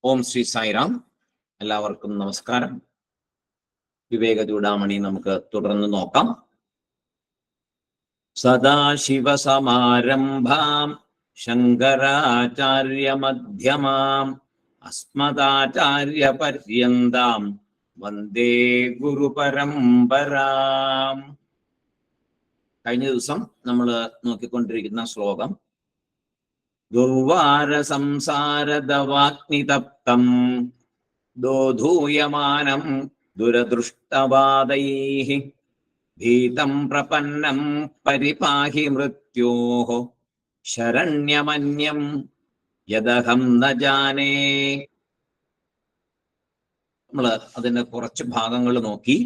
ഓം ശ്രീ സായിറാം. എല്ലാവർക്കും നമസ്കാരം. വിവേക ചൂടാമണി നമുക്ക് തുടർന്ന് നോക്കാം. സദാശിവസമാരംഭാം ശങ്കരാചാര്യമധ്യമാം അസ്മദാചാര്യപര്യന്താം വന്ദേ ഗുരുപരമ്പരാം. കഴിഞ്ഞ ദിവസം നമ്മൾ നോക്കിക്കൊണ്ടിരിക്കുന്ന ശ്ലോകം ദുർവാര സംസാരദവാഗ്നിതപ്തം ദോധൂയമാനം ദുരദൃഷ്ടവാദൈഃ ഭീതം പ്രപന്നം പരിപാഹി മൃത്യോഃ ശരണ്യമന്യം യദഹം ന ജാനേ. നമ്മള് അതിന്റെ കുറച്ച് ഭാഗങ്ങൾ നോക്കി.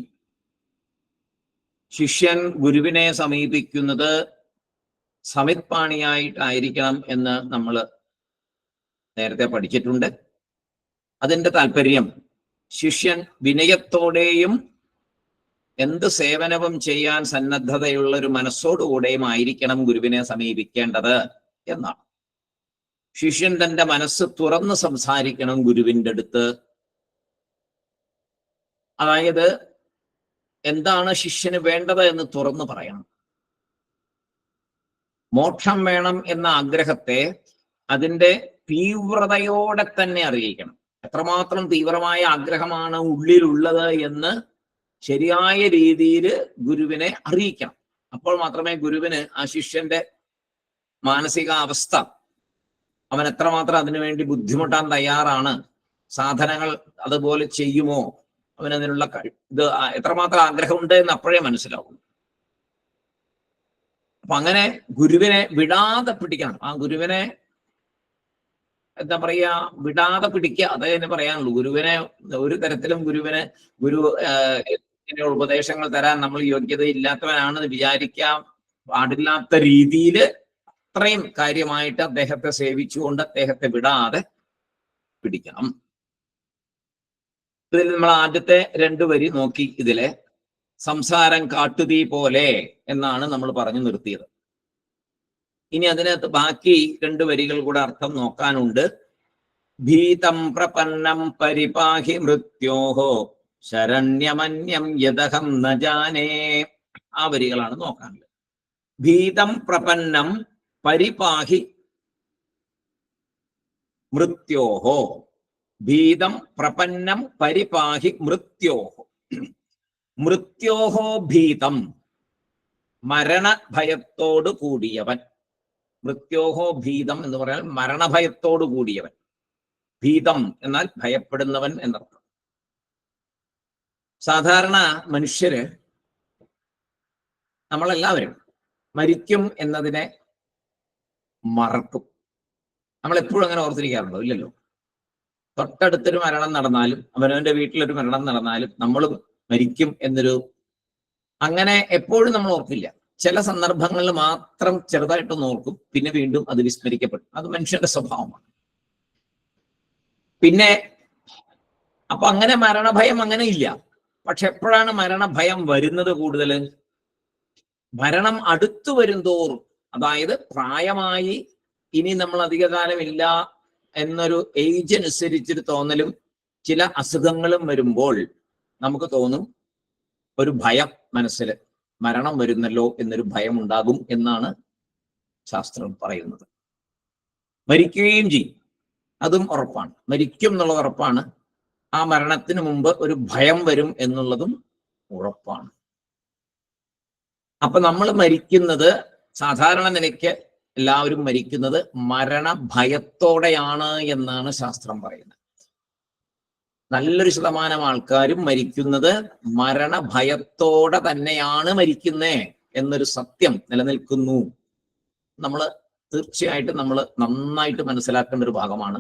ശിഷ്യൻ ഗുരുവിനെ സമീപിക്കുന്നത് സമിത്പാണിയായിട്ടായിരിക്കണം എന്ന് നമ്മൾ നേരത്തെ പഠിച്ചിട്ടുണ്ട്. അതിൻ്റെ താല്പര്യം ശിഷ്യൻ വിനയത്തോടെയും എന്ത് സേവനവും ചെയ്യാൻ സന്നദ്ധതയുള്ള ഒരു മനസ്സോടുകൂടെയും ആയിരിക്കണം ഗുരുവിനെ സമീപിക്കേണ്ടത് എന്നാണ്. ശിഷ്യൻ തൻ്റെ മനസ്സ് തുറന്ന് സംസാരിക്കണം ഗുരുവിൻ്റെ അടുത്ത്. അതായത് എന്താണ് ശിഷ്യന് വേണ്ടത് എന്ന് തുറന്നു പറയണം. മോക്ഷം വേണം എന്ന ആഗ്രഹത്തെ അതിൻ്റെ തീവ്രതയോടെ തന്നെ അറിയിക്കണം. എത്രമാത്രം തീവ്രമായ ആഗ്രഹമാണ് ഉള്ളിലുള്ളത് എന്ന് ശരിയായ രീതിയിൽ ഗുരുവിനെ അറിയിക്കണം. അപ്പോൾ മാത്രമേ ഗുരുവിന് ആ ശിഷ്യന്റെ മാനസികാവസ്ഥ, അവൻ എത്രമാത്രം അതിനുവേണ്ടി ബുദ്ധിമുട്ടാൻ തയ്യാറാണ്, സാധനങ്ങൾ അതുപോലെ ചെയ്യുമോ, അവനതിനുള്ള ഇത് എത്രമാത്രം ആഗ്രഹമുണ്ട് എന്ന് അപ്പോഴേ മനസ്സിലാവും. അപ്പൊ അങ്ങനെ ഗുരുവിനെ വിടാതെ പിടിക്കണം. ആ ഗുരുവിനെ എന്താ പറയാ, വിടാതെ പിടിക്കുക, അതേ തന്നെ പറയാനുള്ളൂ. ഗുരുവിനെ ഒരു തരത്തിലും ഗുരു ഇങ്ങനെയുള്ള ഉപദേശങ്ങൾ തരാൻ നമ്മൾ യോഗ്യതയില്ലാത്തവനാണെന്ന് വിചാരിക്കാൻ പാടില്ലാത്ത രീതിയിൽ അത്രയും കാര്യമായിട്ട് അദ്ദേഹത്തെ സേവിച്ചുകൊണ്ട് അദ്ദേഹത്തെ വിടാതെ പിടിക്കണം. ഇതിൽ നമ്മൾ ആദ്യത്തെ 2 വരി നോക്കി. ഇതിലെ സംസാരം കാട്ടുതീ പോലെ എന്നാണ് നമ്മൾ പറഞ്ഞു നിർത്തിയത്. ഇനി അതിനകത്ത് ബാക്കി 2 വരികൾ കൂടെ അർത്ഥം നോക്കാനുണ്ട്. ഭീതം പ്രപന്നം പരിപാഹി മൃത്യോഹോ ശരണ്യമന്യം യദഹം ന ജാനേ. ആ വരികളാണ് നോക്കാനുള്ളത്. ഭീതം പ്രപന്നം പരിപാഹി മൃത്യോഹോ. ഭീതം പ്രപന്നം പരിപാഹി മൃത്യോഹോ. മൃത്യോഹോ ഭീതം, മരണഭയത്തോട് കൂടിയവൻ. മൃത്യോഹോ ഭീതം എന്ന് പറഞ്ഞാൽ മരണഭയത്തോട് കൂടിയവൻ. ഭീതം എന്നാൽ ഭയപ്പെടുന്നവൻ എന്നർത്ഥം. സാധാരണ മനുഷ്യര്, നമ്മളെല്ലാവരും മരിക്കും എന്നതിനെ മറക്കും. നമ്മൾ എപ്പോഴും അങ്ങനെ ഓർത്തിരിക്കാറുണ്ടോ? ഇല്ലല്ലോ. തൊട്ടടുത്തൊരു മരണം നടന്നാലും അവനവന്റെ വീട്ടിലൊരു മരണം നടന്നാലും നമ്മൾ മരിക്കും എന്നൊരു അങ്ങനെ എപ്പോഴും നമ്മൾ ഓർക്കില്ല. ചില സന്ദർഭങ്ങളിൽ മാത്രം ചെറുതായിട്ടൊന്ന് ഓർക്കും, പിന്നെ വീണ്ടും അത് വിസ്മരിക്കപ്പെടും. അത് മനുഷ്യന്റെ സ്വഭാവമാണ്. പിന്നെ അപ്പൊ അങ്ങനെ മരണഭയം അങ്ങനെ ഇല്ല. പക്ഷെ എപ്പോഴാണ് മരണഭയം വരുന്നത് കൂടുതൽ? മരണം അടുത്തു വരും തോറും, അതായത് പ്രായമായി ഇനി നമ്മൾ അധികകാലമില്ല എന്നൊരു ഏജ് അനുസരിച്ചൊരു തോന്നലും ചില അസുഖങ്ങളും വരുമ്പോൾ നമുക്ക് തോന്നും ഒരു ഭയം മനസ്സിൽ, മരണം വരുന്നല്ലോ എന്നൊരു ഭയം ഉണ്ടാകും എന്നാണ് ശാസ്ത്രം പറയുന്നത്. മരിക്കുകയും ചെയ്യും, അതും ഉറപ്പാണ്. മരിക്കും എന്നുള്ളത് ഉറപ്പാണ്. ആ മരണത്തിന് മുമ്പ് ഒരു ഭയം വരും എന്നുള്ളതും ഉറപ്പാണ്. അപ്പൊ നമ്മൾ മരിക്കുന്നത് സാധാരണ നിലയ്ക്ക് എല്ലാവരും മരിക്കുന്നത് മരണഭയത്തോടെയാണ് എന്നാണ് ശാസ്ത്രം പറയുന്നത്. നല്ലൊരു ശതമാനം ആൾക്കാരും മരിക്കുന്നത് മരണഭയത്തോടെ തന്നെയാണ് മരിക്കുന്നേ എന്നൊരു സത്യം നിലനിൽക്കുന്നു. നമ്മൾ തീർച്ചയായിട്ടും നമ്മൾ നന്നായിട്ട് മനസ്സിലാക്കേണ്ട ഒരു ഭാഗമാണ്.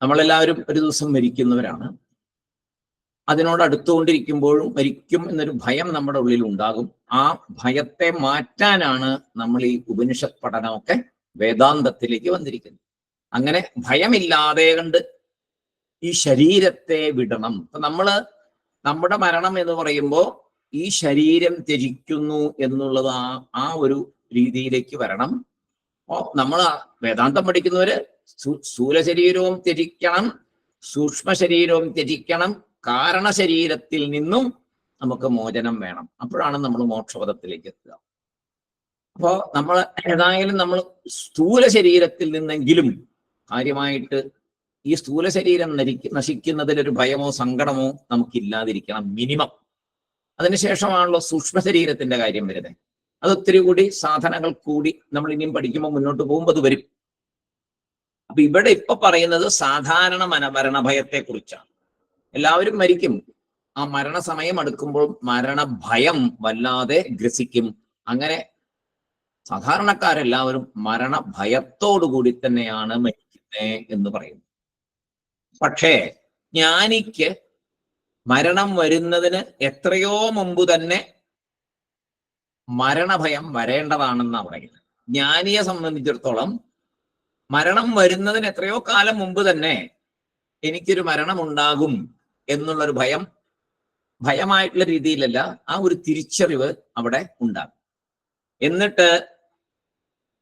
നമ്മളെല്ലാവരും ഒരു ദിവസം മരിക്കുന്നവരാണ്. അതിനോട് അടുത്തുകൊണ്ടിരിക്കുമ്പോഴും മരിക്കും എന്നൊരു ഭയം നമ്മുടെ ഉള്ളിൽ ഉണ്ടാകും. ആ ഭയത്തെ മാറ്റാനാണ് നമ്മൾ ഈ ഉപനിഷത്ത് പഠനമൊക്കെ വേദാന്തത്തിലേക്ക് വന്നിരിക്കുന്നത്. അങ്ങനെ ഭയമില്ലാതെ കണ്ട് ഈ ശരീരത്തെ വിടണം. അപ്പൊ നമ്മുടെ മരണം എന്ന് പറയുമ്പോൾ ഈ ശരീരം ത്യജിക്കുന്നു എന്നുള്ളത് ആ ഒരു രീതിയിലേക്ക് വരണം. നമ്മൾ വേദാന്തം പഠിക്കുന്നവര് സ്ഥൂല ശരീരവും ത്യജിക്കണം, സൂക്ഷ്മ ശരീരവും ത്യജിക്കണം, കാരണശരീരത്തിൽ നിന്നും നമുക്ക് മോചനം വേണം. അപ്പോഴാണ് നമ്മൾ മോക്ഷപദത്തിലേക്ക് എത്തുക. അപ്പോ നമ്മൾ ഏതായാലും നമ്മൾ സ്ഥൂല ശരീരത്തിൽ നിന്നെങ്കിലും കാര്യമായിട്ട് ഈ സ്ഥൂല ശരീരം നശിക്കുന്നതിലൊരു ഭയമോ സങ്കടമോ നമുക്കില്ലാതിരിക്കണം, മിനിമം. അതിനുശേഷമാണല്ലോ സൂക്ഷ്മ ശരീരത്തിന്റെ കാര്യം വരുന്നത്. അതൊത്തിരി കൂടി സാധനങ്ങൾ കൂടി നമ്മൾ ഇനിയും പഠിക്കുമ്പോൾ മുന്നോട്ട് പോകുമ്പോൾ അത് വരും. അപ്പൊ ഇവിടെ ഇപ്പൊ പറയുന്നത് സാധാരണ മരണഭയത്തെ കുറിച്ചാണ്. എല്ലാവരും മരിക്കും. ആ മരണസമയം അടുക്കുമ്പോൾ മരണഭയം വല്ലാതെ ഗ്രസിക്കും. അങ്ങനെ സാധാരണക്കാരെല്ലാവരും മരണഭയത്തോടുകൂടി തന്നെയാണ് മരിക്കുന്നത് എന്ന് പറയുന്നു. പക്ഷേ ജ്ഞാനിക്ക് മരണം വരുന്നതിന് എത്രയോ മുമ്പ് തന്നെ മരണഭയം വരേണ്ടതാണെന്നാണ് പറയുന്നത്. ജ്ഞാനിയെ സംബന്ധിച്ചിടത്തോളം മരണം വരുന്നതിന് എത്രയോ കാലം മുമ്പ് തന്നെ എനിക്കൊരു മരണമുണ്ടാകും എന്നുള്ളൊരു ഭയമായിട്ടുള്ള രീതിയിലല്ല, ആ ഒരു തിരിച്ചറിവ് അവിടെ ഉണ്ടാകും. എന്നിട്ട്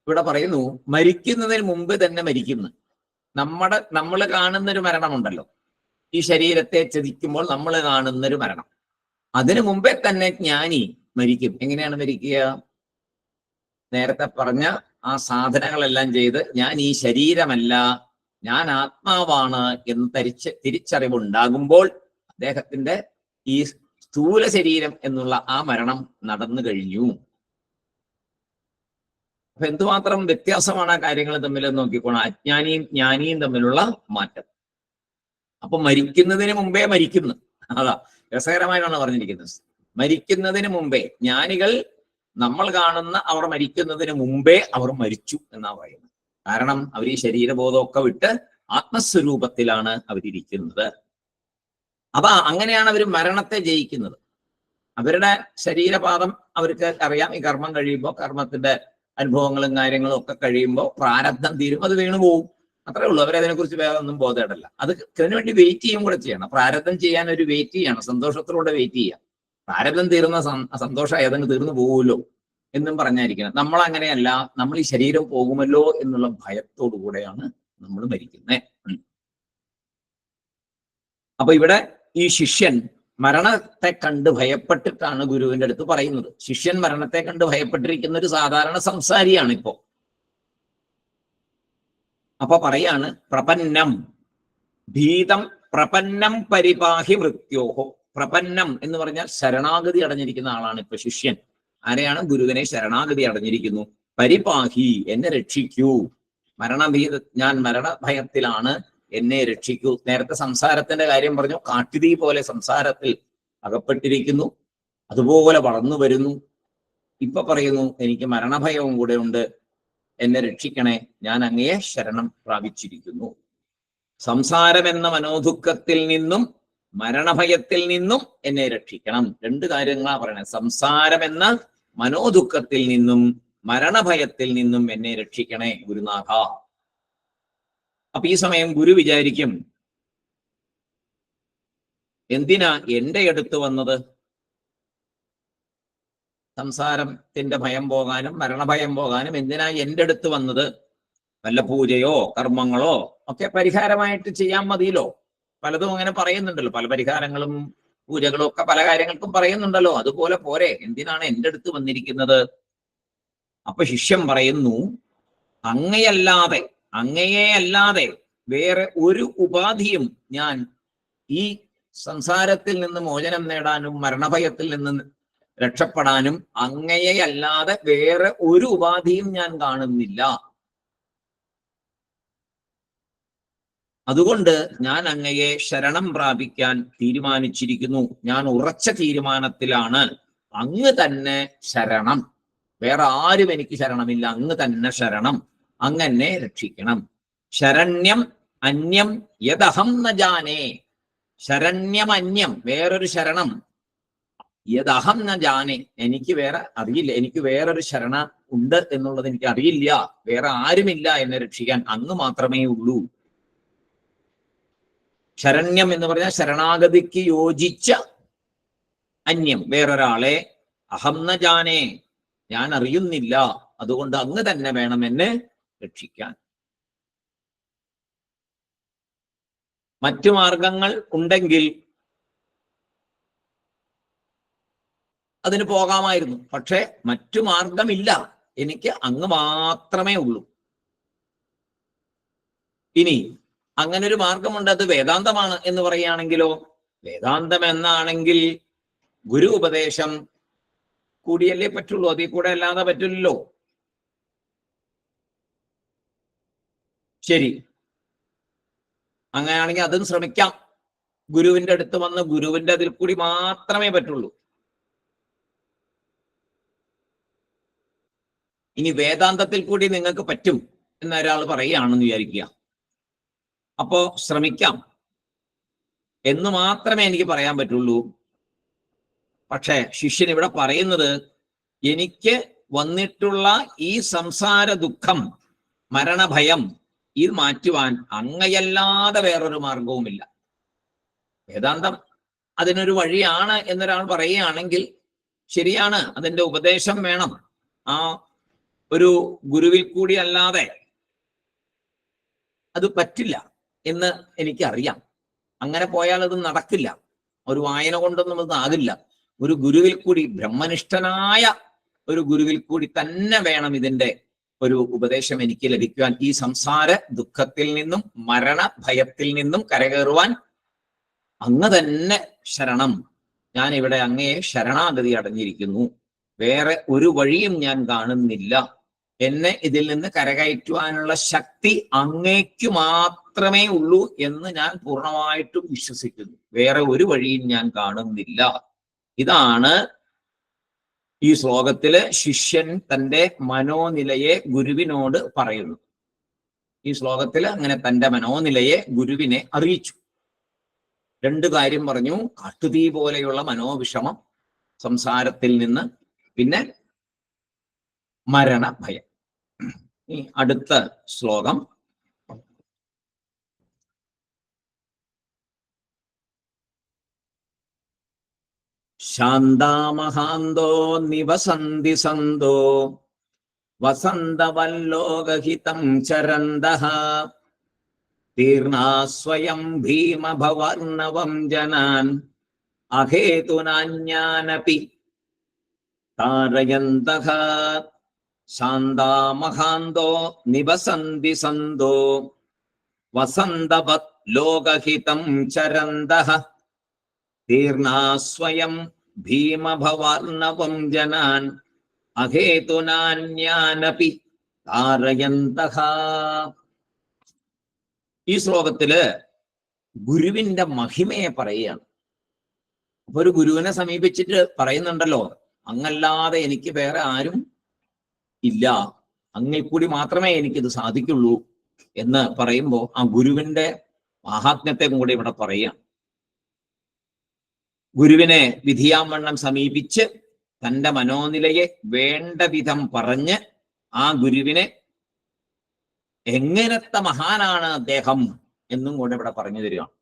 ഇവിടെ പറയുന്നു മരിക്കുന്നതിന് മുമ്പ് തന്നെ മരിക്കുന്നു. നമ്മൾ കാണുന്നൊരു മരണമുണ്ടല്ലോ, ഈ ശരീരത്തെ ചതിക്കുമ്പോൾ നമ്മൾ കാണുന്നൊരു മരണം, അതിനു മുമ്പേ തന്നെ ജ്ഞാനി മരിക്കും. എങ്ങനെയാണ് മരിക്കുക? നേരത്തെ പറഞ്ഞ ആ സാധനങ്ങളെല്ലാം ചെയ്ത് ഞാൻ ഈ ശരീരമല്ല, ഞാൻ ആത്മാവാണ് എന്ന് തിരിച്ചറിവുണ്ടാകുമ്പോൾ അദ്ദേഹത്തിന്റെ ഈ സ്ഥൂല ശരീരം എന്നുള്ള ആ മരണം നടന്നു കഴിഞ്ഞു. അപ്പൊ എന്തുമാത്രം വ്യത്യാസമാണ് ആ കാര്യങ്ങൾ തമ്മിൽ നോക്കിക്കോണം, അജ്ഞാനിയും ജ്ഞാനിയും തമ്മിലുള്ള മാറ്റം. അപ്പൊ മരിക്കുന്നതിന് മുമ്പേ മരിക്കുന്നു. അതാ രസകരമായിട്ടാണ് പറഞ്ഞിരിക്കുന്നത്. മരിക്കുന്നതിന് മുമ്പേ ജ്ഞാനികൾ നമ്മൾ കാണുന്ന അവർ മരിക്കുന്നതിന് മുമ്പേ അവർ മരിച്ചു എന്നാ പറയുന്നത്. കാരണം അവർ ഈ ശരീരബോധമൊക്കെ വിട്ട് ആത്മസ്വരൂപത്തിലാണ് അവരിയ്ക്കുന്നത്. അപ്പൊ അങ്ങനെയാണ് അവർ മരണത്തെ ജയിക്കുന്നത്. അവരുടെ ശരീരപാദം അവർക്ക് അറിയാം. ഈ കർമ്മം കഴിയുമ്പോൾ, കർമ്മത്തിന്റെ അനുഭവങ്ങളും കാര്യങ്ങളും ഒക്കെ കഴിയുമ്പോൾ പ്രാരബ്ധം തീരും, അത് വീണു പോവും. അത്രേ ഉള്ളൂ. അവരതിനെക്കുറിച്ച് വേറെ ഒന്നും ബോധമിടല്ല. അതിനുവേണ്ടി വെയിറ്റ് ചെയ്യും കൂടെ ചെയ്യണം. പ്രാരബ്ധം ചെയ്യാൻ ഒരു വെയിറ്റ് ചെയ്യണം, സന്തോഷത്തോടെ വെയിറ്റ് ചെയ്യാം. പ്രാരബ്ധം തീർന്ന സന്തോഷം ഏതെങ്കിലും തീർന്നു പോകുമല്ലോ എന്നും പറഞ്ഞായിരിക്കണം. നമ്മൾ അങ്ങനെയല്ല, നമ്മൾ ഈ ശരീരം പോകുമല്ലോ എന്നുള്ള ഭയത്തോടു കൂടെയാണ് നമ്മൾ മരിക്കുന്നത്. അപ്പൊ ഇവിടെ ഈ ശിഷ്യൻ മരണത്തെ കണ്ട് ഭയപ്പെട്ടിട്ടാണ് ഗുരുവിന്റെ അടുത്ത് പറയുന്നത്. ശിഷ്യൻ മരണത്തെ കണ്ട് ഭയപ്പെട്ടിരിക്കുന്ന ഒരു സാധാരണ സംസാരിയാണ് ഇപ്പോ. അപ്പൊ പറയാണ് പ്രപന്നം ഭീതം പ്രപന്നം പരിപാഹി മൃത്യോഹോ. പ്രപന്നം എന്ന് പറഞ്ഞാൽ ശരണാഗതി അടഞ്ഞിരിക്കുന്ന ആളാണ് ഇപ്പൊ ശിഷ്യൻ. ആരെയാണ്? ഗുരുവിനെ ശരണാഗതി അടഞ്ഞിരിക്കുന്നു. പരിപാഹി, എന്നെ രക്ഷിക്കൂ. ഞാൻ മരണഭയത്തിലാണ്, എന്നെ രക്ഷിക്കൂ. നേരത്തെ സംസാരത്തിന്റെ കാര്യം പറഞ്ഞു. കാട്ടുതീ പോലെ സംസാരത്തിൽ അകപ്പെട്ടിരിക്കുന്നു, അതുപോലെ വളർന്നു വരുന്നു. ഇപ്പൊ പറയുന്നു എനിക്ക് മരണഭയവും കൂടെ ഉണ്ട്, എന്നെ രക്ഷിക്കണേ, ഞാൻ അങ്ങയെ ശരണം പ്രാപിച്ചിരിക്കുന്നു. സംസാരം എന്ന മനോദുഃഖത്തിൽ നിന്നും മരണഭയത്തിൽ നിന്നും എന്നെ രക്ഷിക്കണം. രണ്ട് കാര്യങ്ങളാ പറയണത്. സംസാരം എന്ന മനോദുഃഖത്തിൽ നിന്നും മരണഭയത്തിൽ നിന്നും എന്നെ രക്ഷിക്കണേ ഗുരുനാഥ. അപ്പൊ ഈ സമയം ഗുരു വിചാരിക്കും, എന്തിനാ എന്റെ അടുത്ത് വന്നത്? സംസാരത്തിന്റെ ഭയം പോകാനും മരണഭയം പോകാനും എന്തിനാ എന്റെ അടുത്ത് വന്നത്? വല്ല പൂജയോ കർമ്മങ്ങളോ ഒക്കെ പരിഹാരമായിട്ട് ചെയ്യാൻ മതിയല്ലോ. പലതും അങ്ങനെ പറയുന്നുണ്ടല്ലോ, പല പരിഹാരങ്ങളും പൂജകളും ഒക്കെ പല കാര്യങ്ങൾക്കും പറയുന്നുണ്ടല്ലോ. അതുപോലെ പോരെ, എന്തിനാണ് എന്റെ അടുത്ത് വന്നിരിക്കുന്നത്? അപ്പൊ ശിഷ്യൻ പറയുന്നു, അങ്ങയെ അല്ലാതെ വേറെ ഒരു ഉപാധിയും ഞാൻ ഈ സംസാരത്തിൽ നിന്ന് മോചനം നേടാനും മരണഭയത്തിൽ നിന്ന് രക്ഷപ്പെടാനും അങ്ങയെ അല്ലാതെ വേറെ ഒരു ഉപാധിയും ഞാൻ കാണുന്നില്ല. അതുകൊണ്ട് ഞാൻ അങ്ങയെ ശരണം പ്രാപിക്കാൻ തീരുമാനിച്ചിരിക്കുന്നു. ഞാൻ ഉറച്ച തീരുമാനത്തിലാണ്. അങ്ങ് തന്നെ ശരണം, വേറെ ആരും എനിക്ക് ശരണമില്ല, അങ്ങ് തന്നെ ശരണം, അങ്ങനെ രക്ഷിക്കണം. ശരണ്യം അന്യം യദഹം ന ജാനേ. ശരണ്യം അന്യം, വേറൊരു ശരണം. യദഹം ന ജാനേ, എനിക്ക് വേറെ അറിയില്ല, എനിക്ക് വേറൊരു ശരണ ഉണ്ട് എന്നുള്ളത് എനിക്ക് അറിയില്ല. വേറെ ആരുമില്ല എന്നെ രക്ഷിക്കാൻ, അങ്ങ് മാത്രമേ ഉള്ളൂ. ശരണ്യം എന്ന് പറഞ്ഞാൽ ശരണാഗതിക്ക് യോജിച്ച അന്യം, വേറൊരാളെ. അഹം ന ജാനേ, ഞാൻ അറിയുന്നില്ല, അതുകൊണ്ട് അങ്ങ് തന്നെ വേണം എന്നെ രക്ഷിക്കാൻ. മറ്റു മാർഗങ്ങൾ ഉണ്ടെങ്കിൽ അതിന് പോകാമായിരുന്നു. പക്ഷെ മറ്റു മാർഗമില്ല, എനിക്ക് അങ്ങ് മാത്രമേ ഉള്ളൂ. ഇനി അങ്ങനെ ഒരു മാർഗമുണ്ട്, അത് വേദാന്തമാണ് എന്ന് പറയുകയാണെങ്കിലോ, വേദാന്തം എന്നാണെങ്കിൽ ഗുരു ഉപദേശം കൂടിയല്ലേ പറ്റുള്ളൂ, അതിൽ കൂടെ അല്ലാതെ പറ്റില്ലല്ലോ. ശരി, അങ്ങനെയാണെങ്കിൽ അതും ശ്രമിക്കാം. ഗുരുവിന്റെ അടുത്ത് വന്ന് ഗുരുവിന്റെ അതിൽ കൂടി മാത്രമേ പറ്റുള്ളൂ. ഇനി വേദാന്തത്തിൽ കൂടി നിങ്ങൾക്ക് പറ്റും എന്നൊരാൾ പറയുകയാണെന്ന് വിചാരിക്കുക. അപ്പോ ശ്രമിക്കാം എന്ന് മാത്രമേ എനിക്ക് പറയാൻ പറ്റുള്ളൂ. പക്ഷേ ശിഷ്യൻ ഇവിടെ പറയുന്നത്, എനിക്ക് വന്നിട്ടുള്ള ഈ സംസാര ദുഃഖം, മരണഭയം, ഇത് മാറ്റുവാൻ അങ്ങയല്ലാതെ വേറൊരു മാർഗവുമില്ല. വേദാന്തം അതിനൊരു വഴിയാണ് എന്നൊരാൾ പറയുകയാണെങ്കിൽ ശരിയാണ്, അതിന്റെ ഉപദേശം വേണം. ആ ഒരു ഗുരുവിൽ കൂടി അല്ലാതെ അത് പറ്റില്ല എന്ന് എനിക്കറിയാം. അങ്ങനെ പോയാൽ അത് നടക്കില്ല, ഒരു വായന കൊണ്ടൊന്നും അത് ആകില്ല. ഒരു ഗുരുവിൽ കൂടി, ബ്രഹ്മനിഷ്ഠനായ ഒരു ഗുരുവിൽ കൂടി തന്നെ വേണം ഇതിന്റെ ഒരു ഉപദേശം എനിക്ക് ലഭിക്കുവാൻ. ഈ സംസാര ദുഃഖത്തിൽ നിന്നും മരണഭയത്തിൽ നിന്നും കരകയറുവാൻ അങ്ങ് തന്നെ ശരണം. ഞാൻ ഇവിടെ അങ്ങയെ ശരണാഗതി അടഞ്ഞിരിക്കുന്നു, വേറെ ഒരു വഴിയും ഞാൻ കാണുന്നില്ല. എന്നെ ഇതിൽ നിന്ന് കരകയറ്റുവാനുള്ള ശക്തി അങ്ങേക്ക് മാത്രമേ ഉള്ളൂ എന്ന് ഞാൻ പൂർണ്ണമായിട്ടും വിശ്വസിക്കുന്നു. വേറെ ഒരു വഴിയും ഞാൻ കാണുന്നില്ല. ഇതാണ് ഈ ശ്ലോകത്തില് ശിഷ്യൻ തന്റെ മനോനിലയെ ഗുരുവിനോട് പറയുന്നു. ഈ ശ്ലോകത്തിൽ അങ്ങനെ തന്റെ മനോനിലയെ ഗുരുവിനെ അറിയിച്ചു. രണ്ട് കാര്യം പറഞ്ഞു: കാട്ടുതീ പോലെയുള്ള മനോവിഷമം സംസാരത്തിൽ നിന്ന്, പിന്നെ മരണഭയം. ഈ അടുത്ത ശ്ലോകം ശാന്താമഹാന്തോ നിവസന്തി സന്തോ വസന്തവല്ലോകഹിതം ചരന്തഃ തീർണാ സ്വയം ഭീമഭവർണവം ജനാൻ അഹേതുനാന്യാനപി താരയന്തഃ. ശാന്താമഹാന്തോ നിവസന്തി സന്തോ വസന്തവത് ലോകഹിതം ചരന്തഃ തീർണാ സ്വയം ഭീമഭവർണവം ജനാൻ അഹേതുനാന്യാനപി താരയന്തഃ. ഈ ശ്ലോകത്തില് ഗുരുവിന്റെ മഹിമയെ പറയുകയാണ്. അപ്പൊ ഒരു ഗുരുവിനെ സമീപിച്ചിട്ട് പറയുന്നുണ്ടല്ലോ, അങ്ങല്ലാതെ എനിക്ക് വേറെ ആരും ഇല്ല, അങ്ങിൽ കൂടി മാത്രമേ എനിക്കിത് സാധിക്കുള്ളൂ എന്ന് പറയുമ്പോൾ ആ ഗുരുവിന്റെ മാഹാത്മ്യത്തെ കൂടി ഇവിടെ പറയുകയാണ്. ഗുരുവിനെ വിധിയാവണ്ണം സമീപിച്ച് തന്റെ മനോനിലയെ വേണ്ട വിധം പറഞ്ഞ് ആ ഗുരുവിനെ എങ്ങനത്തെ മഹാനാണ് അദ്ദേഹം എന്നും കൂടെ ഇവിടെ പറഞ്ഞു തരികയാണ്.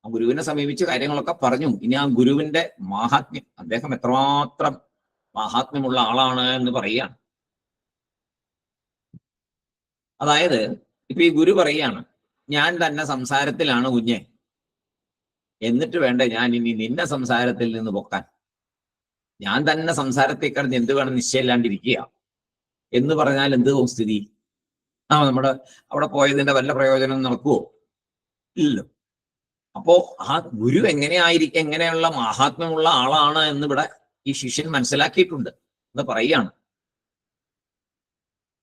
ആ ഗുരുവിനെ സമീപിച്ച് കാര്യങ്ങളൊക്കെ പറഞ്ഞു. ഇനി ആ ഗുരുവിന്റെ മാഹാത്മ്യം, അദ്ദേഹം എത്രമാത്രം മാഹാത്മ്യമുള്ള ആളാണ് എന്ന് പറയുകയാണ്. അതായത് ഇപ്പൊ ഈ ഗുരു പറയാണ്, ഞാൻ തന്നെ സംസാരത്തിലാണ് കുഞ്ഞെ, എന്നിട്ട് വേണ്ട ഞാൻ ഇനി നിന്നെ സംസാരത്തിൽ നിന്ന് പൊക്കാൻ. ഞാൻ തന്നെ സംസാരത്തിൽ കിടന്ന് എന്ത് വേണം നിശ്ചയമില്ലാണ്ടിരിക്കുക എന്ന് പറഞ്ഞാൽ എന്ത് സ്ഥിതി? നമ്മുടെ അവിടെ പോയതിന്റെ വല്ല പ്രയോജനം നടക്കുവോ? ഇല്ലല്ലോ. അപ്പോ ആ ഗുരു എങ്ങനെയുള്ള മഹാത്മ്യമുള്ള ആളാണ് എന്നിവിടെ ഈ ശിഷ്യൻ മനസ്സിലാക്കിയിട്ടുണ്ട് എന്ന് പറയുകയാണ്.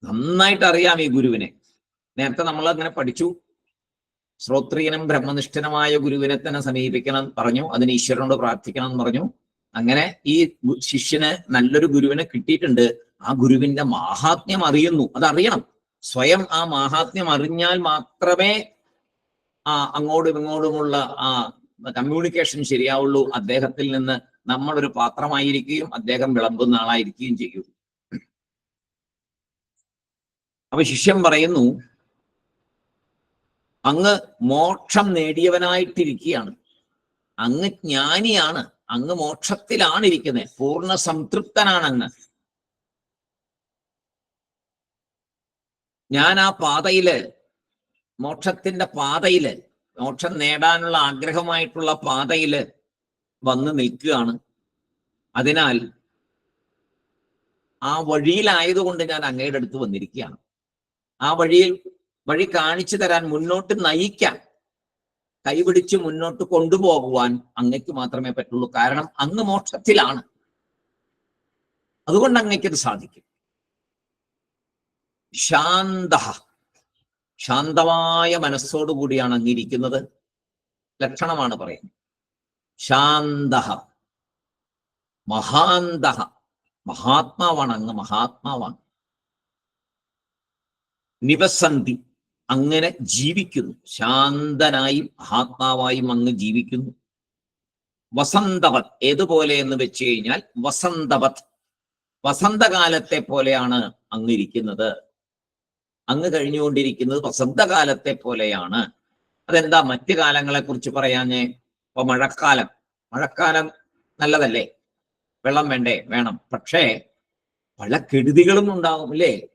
നന്നായിട്ട് അറിയാം ഈ ഗുരുവിനെ. നേരത്തെ നമ്മൾ അങ്ങനെ പഠിച്ചു. ശ്രോത്രിയനും ബ്രഹ്മനിഷ്ഠനുമായ ഗുരുവിനെ തന്നെ സമീപിക്കണം പറഞ്ഞു, അതിന് ഈശ്വരനോട് പ്രാർത്ഥിക്കണം എന്ന് പറഞ്ഞു. അങ്ങനെ ഈ ശിഷ്യന് നല്ലൊരു ഗുരുവിനെ കിട്ടിയിട്ടുണ്ട്. ആ ഗുരുവിന്റെ മാഹാത്മ്യം അറിയുന്നു, അതറിയണം. സ്വയം ആ മാഹാത്മ്യം അറിഞ്ഞാൽ മാത്രമേ അങ്ങോട്ടും ഇങ്ങോട്ടുമുള്ള ആ കമ്മ്യൂണിക്കേഷൻ ശരിയാവുള്ളൂ. അദ്ദേഹത്തിൽ നിന്ന് നമ്മളൊരു പാത്രമായിരിക്കുകയും അദ്ദേഹം വിളമ്പുന്ന ആളായിരിക്കുകയും ചെയ്യും. അപ്പൊ ശിഷ്യൻ പറയുന്നു, അങ്ങ് മോക്ഷം നേടിയവനായിട്ടിരിക്കുകയാണ്, അങ്ങ് ജ്ഞാനിയാണ്, അങ്ങ് മോക്ഷത്തിലാണ് ഇരിക്കുന്നത്, പൂർണ്ണ സംതൃപ്തനാണ് അങ്ങ്. ഞാൻ ആ പാതയില്, മോക്ഷത്തിന്റെ പാതയില് മോക്ഷം നേടാനുള്ള ആഗ്രഹമായിട്ടുള്ള പാതയില് വന്ന് നിൽക്കുകയാണ്. അതിനാൽ ആ വഴിയിലായതുകൊണ്ട് ഞാൻ അങ്ങയുടെ അടുത്ത് വന്നിരിക്കുകയാണ്. ആ വഴി കാണിച്ചു തരാൻ, മുന്നോട്ട് നയിക്കാൻ, കൈപിടിച്ച് മുന്നോട്ട് കൊണ്ടുപോകുവാൻ അങ്ങയ്ക്ക് മാത്രമേ പറ്റുള്ളൂ. കാരണം അങ്ങ് മോക്ഷത്തിലാണ്. അതുകൊണ്ട് അങ്ങയ്ക്കത് സാധിക്കും. ശാന്തമായ മനസ്സോടുകൂടിയാണ് അങ്ങിരിക്കുന്നത്. ലക്ഷണമാണ് പറയുന്നത്. ശാന്ത മഹാന്ത, മഹാത്മാവാണ് അങ്ങ്, മഹാത്മാവാണ്. നിവസന്തി, അങ്ങനെ ജീവിക്കുന്നു. ശാന്തനായും മഹാത്മാവായും അങ്ങ് ജീവിക്കുന്നു. വസന്തവത്, ഏതുപോലെ എന്ന് വെച്ച് കഴിഞ്ഞാൽ വസന്തവത്, വസന്തകാലത്തെ പോലെയാണ് അങ്ങ് ഇരിക്കുന്നത്. അങ്ങ് കഴിഞ്ഞുകൊണ്ടിരിക്കുന്നത് വസന്തകാലത്തെ പോലെയാണ്. അതെന്താ മറ്റു കാലങ്ങളെ കുറിച്ച് പറയാഞ്ഞേ? ഇപ്പൊ മഴക്കാലം നല്ലതല്ലേ? വെള്ളം വേണ്ടേ? വേണം. പക്ഷേ പല കെടുതികളും ഉണ്ടാവും അല്ലേ?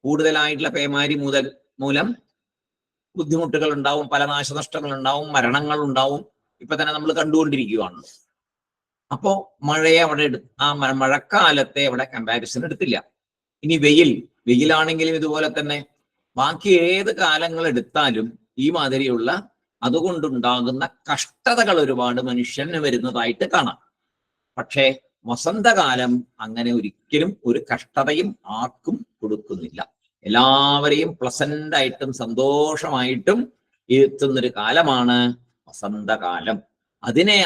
കൂടുതലായിട്ടുള്ള പേമാരി മൂലം ബുദ്ധിമുട്ടുകൾ ഉണ്ടാവും, പല നാശനഷ്ടങ്ങൾ ഉണ്ടാവും, മരണങ്ങൾ ഉണ്ടാവും. ഇപ്പൊ തന്നെ നമ്മൾ കണ്ടുകൊണ്ടിരിക്കുകയാണ്. അപ്പോ മഴയെ അവിടെ മഴക്കാലത്തെ അവിടെ കമ്പാരിസൺ എടുത്തില്ല. ഇനി വെയിലാണെങ്കിലും ഇതുപോലെ തന്നെ. ബാക്കി ഏത് കാലങ്ങൾ എടുത്താലും ഈ മാതിരിയുള്ള അതുകൊണ്ടുണ്ടാകുന്ന കഷ്ടതകൾ ഒരുപാട് മനുഷ്യന് വരുന്നതായിട്ട് കാണാം. പക്ഷേ വസന്തകാലം അങ്ങനെ ഒരിക്കലും ഒരു കഷ്ടതയും ആർക്കും കൊടുക്കുന്നില്ല. എല്ലാവരെയും പ്ലസന്റ് ആയിട്ടും സന്തോഷമായിട്ടും ഇരുത്തുന്നൊരു കാലമാണ് വസന്തകാലം.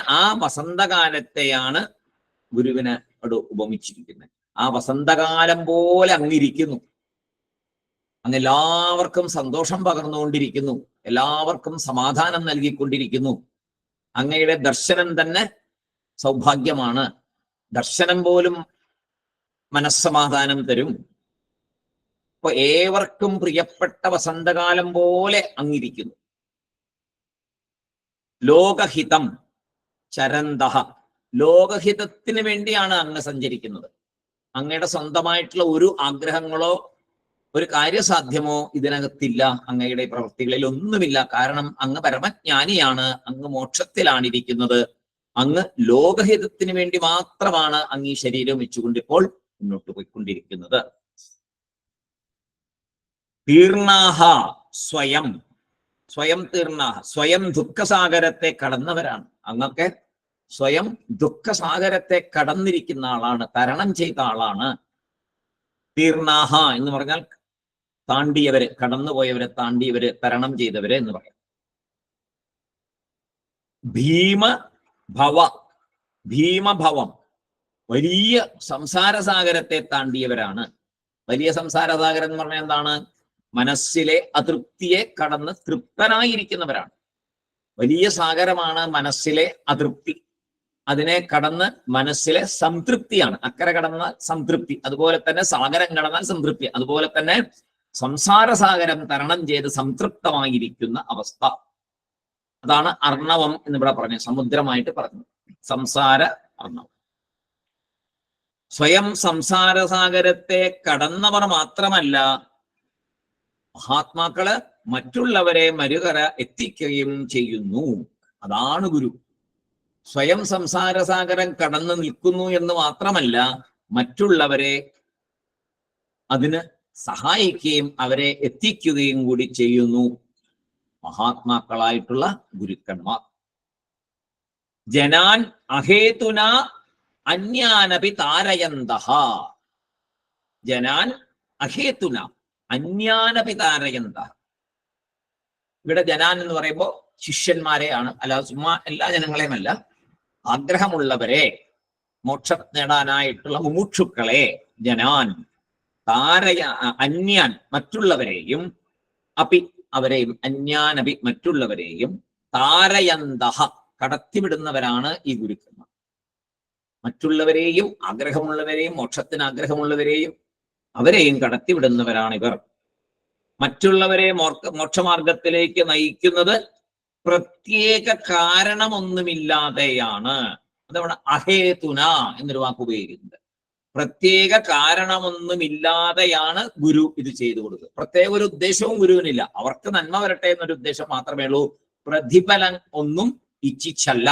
ആ വസന്തകാലത്തെയാണ് ഗുരുവിനെ ഉപമിച്ചിരിക്കുന്നത്. ആ വസന്തകാലം പോലെ അങ്ങിരിക്കുന്നു. അങ്ങ് എല്ലാവർക്കും സന്തോഷം പകർന്നുകൊണ്ടിരിക്കുന്നു, എല്ലാവർക്കും സമാധാനം നൽകിക്കൊണ്ടിരിക്കുന്നു. അങ്ങയുടെ ദർശനം തന്നെ സൗഭാഗ്യമാണ്. ദർശനം പോലും മനസ്സമാധാനം തരും. അപ്പൊ ഏവർക്കും പ്രിയപ്പെട്ട വസന്തകാലം പോലെ അങ്ങിരിക്കുന്നു. ലോകഹിതം ചരന്തഃ, ലോകഹിതത്തിന് വേണ്ടിയാണ് അങ്ങ് സഞ്ചരിക്കുന്നത്. അങ്ങയുടെ സ്വന്തമായിട്ടുള്ള ഒരു ആഗ്രഹങ്ങളോ ഒരു കാര്യസാധ്യമോ ഇതിനകത്തില്ല. അങ്ങയുടെ പ്രവൃത്തികളിൽ ഒന്നുമില്ല. കാരണം അങ്ങ് പരമജ്ഞാനിയാണ്. അങ്ങ് മോക്ഷത്തിലാണിരിക്കുന്നത്. അങ്ങ് ലോകഹിതത്തിന് വേണ്ടി മാത്രമാണ് അങ്ങ് ഈ ശരീരം വെച്ചുകൊണ്ടിപ്പോൾ മുന്നോട്ട് പോയിക്കൊണ്ടിരിക്കുന്നത്. തീർണാഹ സ്വയം തീർണാഹ, സ്വയം ദുഃഖസാഗരത്തെ കടന്നവരാണ്. അങ്ങൊക്കെ സ്വയം ദുഃഖസാഗരത്തെ കടന്നിരിക്കുന്ന ആളാണ്, തരണം ചെയ്ത ആളാണ്. തീർണാഹ എന്ന് പറഞ്ഞാൽ താണ്ടിയവര്, കടന്നുപോയവരെ, താണ്ടിയവര്, തരണം ചെയ്തവര് എന്ന് പറയാം. ഭീമഭവം, വലിയ സംസാരസാഗരത്തെ താണ്ടിയവരാണ്. വലിയ സംസാരസാഗരം എന്ന് പറഞ്ഞാൽ എന്താണ്? മനസ്സിലെ അതൃപ്തിയെ കടന്ന് തൃപ്തനായിരിക്കുന്നവരാണ്. വലിയ സാഗരമാണ് മനസ്സിലെ അതൃപ്തി. അതിനെ കടന്ന് മനസ്സിലെ സംതൃപ്തിയാണ്. അക്കരെ കടന്നാൽ സംതൃപ്തി, അതുപോലെ തന്നെ സാഗരം കടന്നാൽ സംതൃപ്തി, അതുപോലെ തന്നെ സംസാരസാഗരം തരണം ചെയ്ത് സംതൃപ്തമായിരിക്കുന്ന അവസ്ഥ. അതാണ് അർണവം എന്നിവിടെ പറഞ്ഞു, സമുദ്രമായിട്ട് പറഞ്ഞു. സംസാര അർണവം. സ്വയം സംസാരസാഗരത്തെ കടന്നവർ മാത്രമല്ല, മഹാത്മാക്കള് മറ്റുള്ളവരെ മറുകര എത്തിക്കുകയും ചെയ്യുന്നു. അതാണ് ഗുരു. സ്വയം സംസാരസാഗരം കടന്നു നിൽക്കുന്നു എന്ന് മാത്രമല്ല, മറ്റുള്ളവരെ അതിന് സഹായിക്കുകയും അവരെ എത്തിക്കുകയും കൂടി ചെയ്യുന്നു മഹാത്മാക്കളായിട്ടുള്ള ഗുരുക്കന്മാർ. ജനാൻ അഹേതുന അന്യാനപി താരയന്തഃ. ജനാൻ അഹേതുന അന്യാനപി താരയന്തഃ. ഇവിടെ ജനാൻ എന്ന് പറയുമ്പോൾ ശിഷ്യന്മാരെയാണ്, അല്ല ചുമ്മാ എല്ലാ ജനങ്ങളെയുമല്ല. ആഗ്രഹമുള്ളവരെ, മോക്ഷം നേടാനായിട്ടുള്ള മുമുക്ഷുക്കളെ, ജനാൻ അന്യാൻ മറ്റുള്ളവരെയും, അപി അവരെയും, അന്യാനപി മറ്റുള്ളവരെയും, താരയന്തഃ കടത്തിവിടുന്നവരാണ് ഈ ഗുരുക്കന്മാർ. മറ്റുള്ളവരെയും, ആഗ്രഹമുള്ളവരെയും, മോക്ഷത്തിന് ആഗ്രഹമുള്ളവരെയും അവരെയും കടത്തിവിടുന്നവരാണ് ഇവർ. മറ്റുള്ളവരെ മോക്ഷമാർഗത്തിലേക്ക് നയിക്കുന്നത് പ്രത്യേക കാരണമൊന്നുമില്ലാതെയാണ്. അതവിടെ അഹേതുന എന്നൊരു വാക്ക് ഉപയോഗിക്കുന്നത്. പ്രത്യേക കാരണമൊന്നുമില്ലാതെയാണ് ഗുരു ഇത് ചെയ്തു കൊടുക്കുക. പ്രത്യേക ഒരു ഉദ്ദേശവും ഗുരുവിനില്ല. അവർക്ക് നന്മ വരട്ടെ എന്നൊരു ഉദ്ദേശം മാത്രമേ ഉള്ളൂ. പ്രതിഫലം ഒന്നും ഇച്ഛിച്ചല്ല.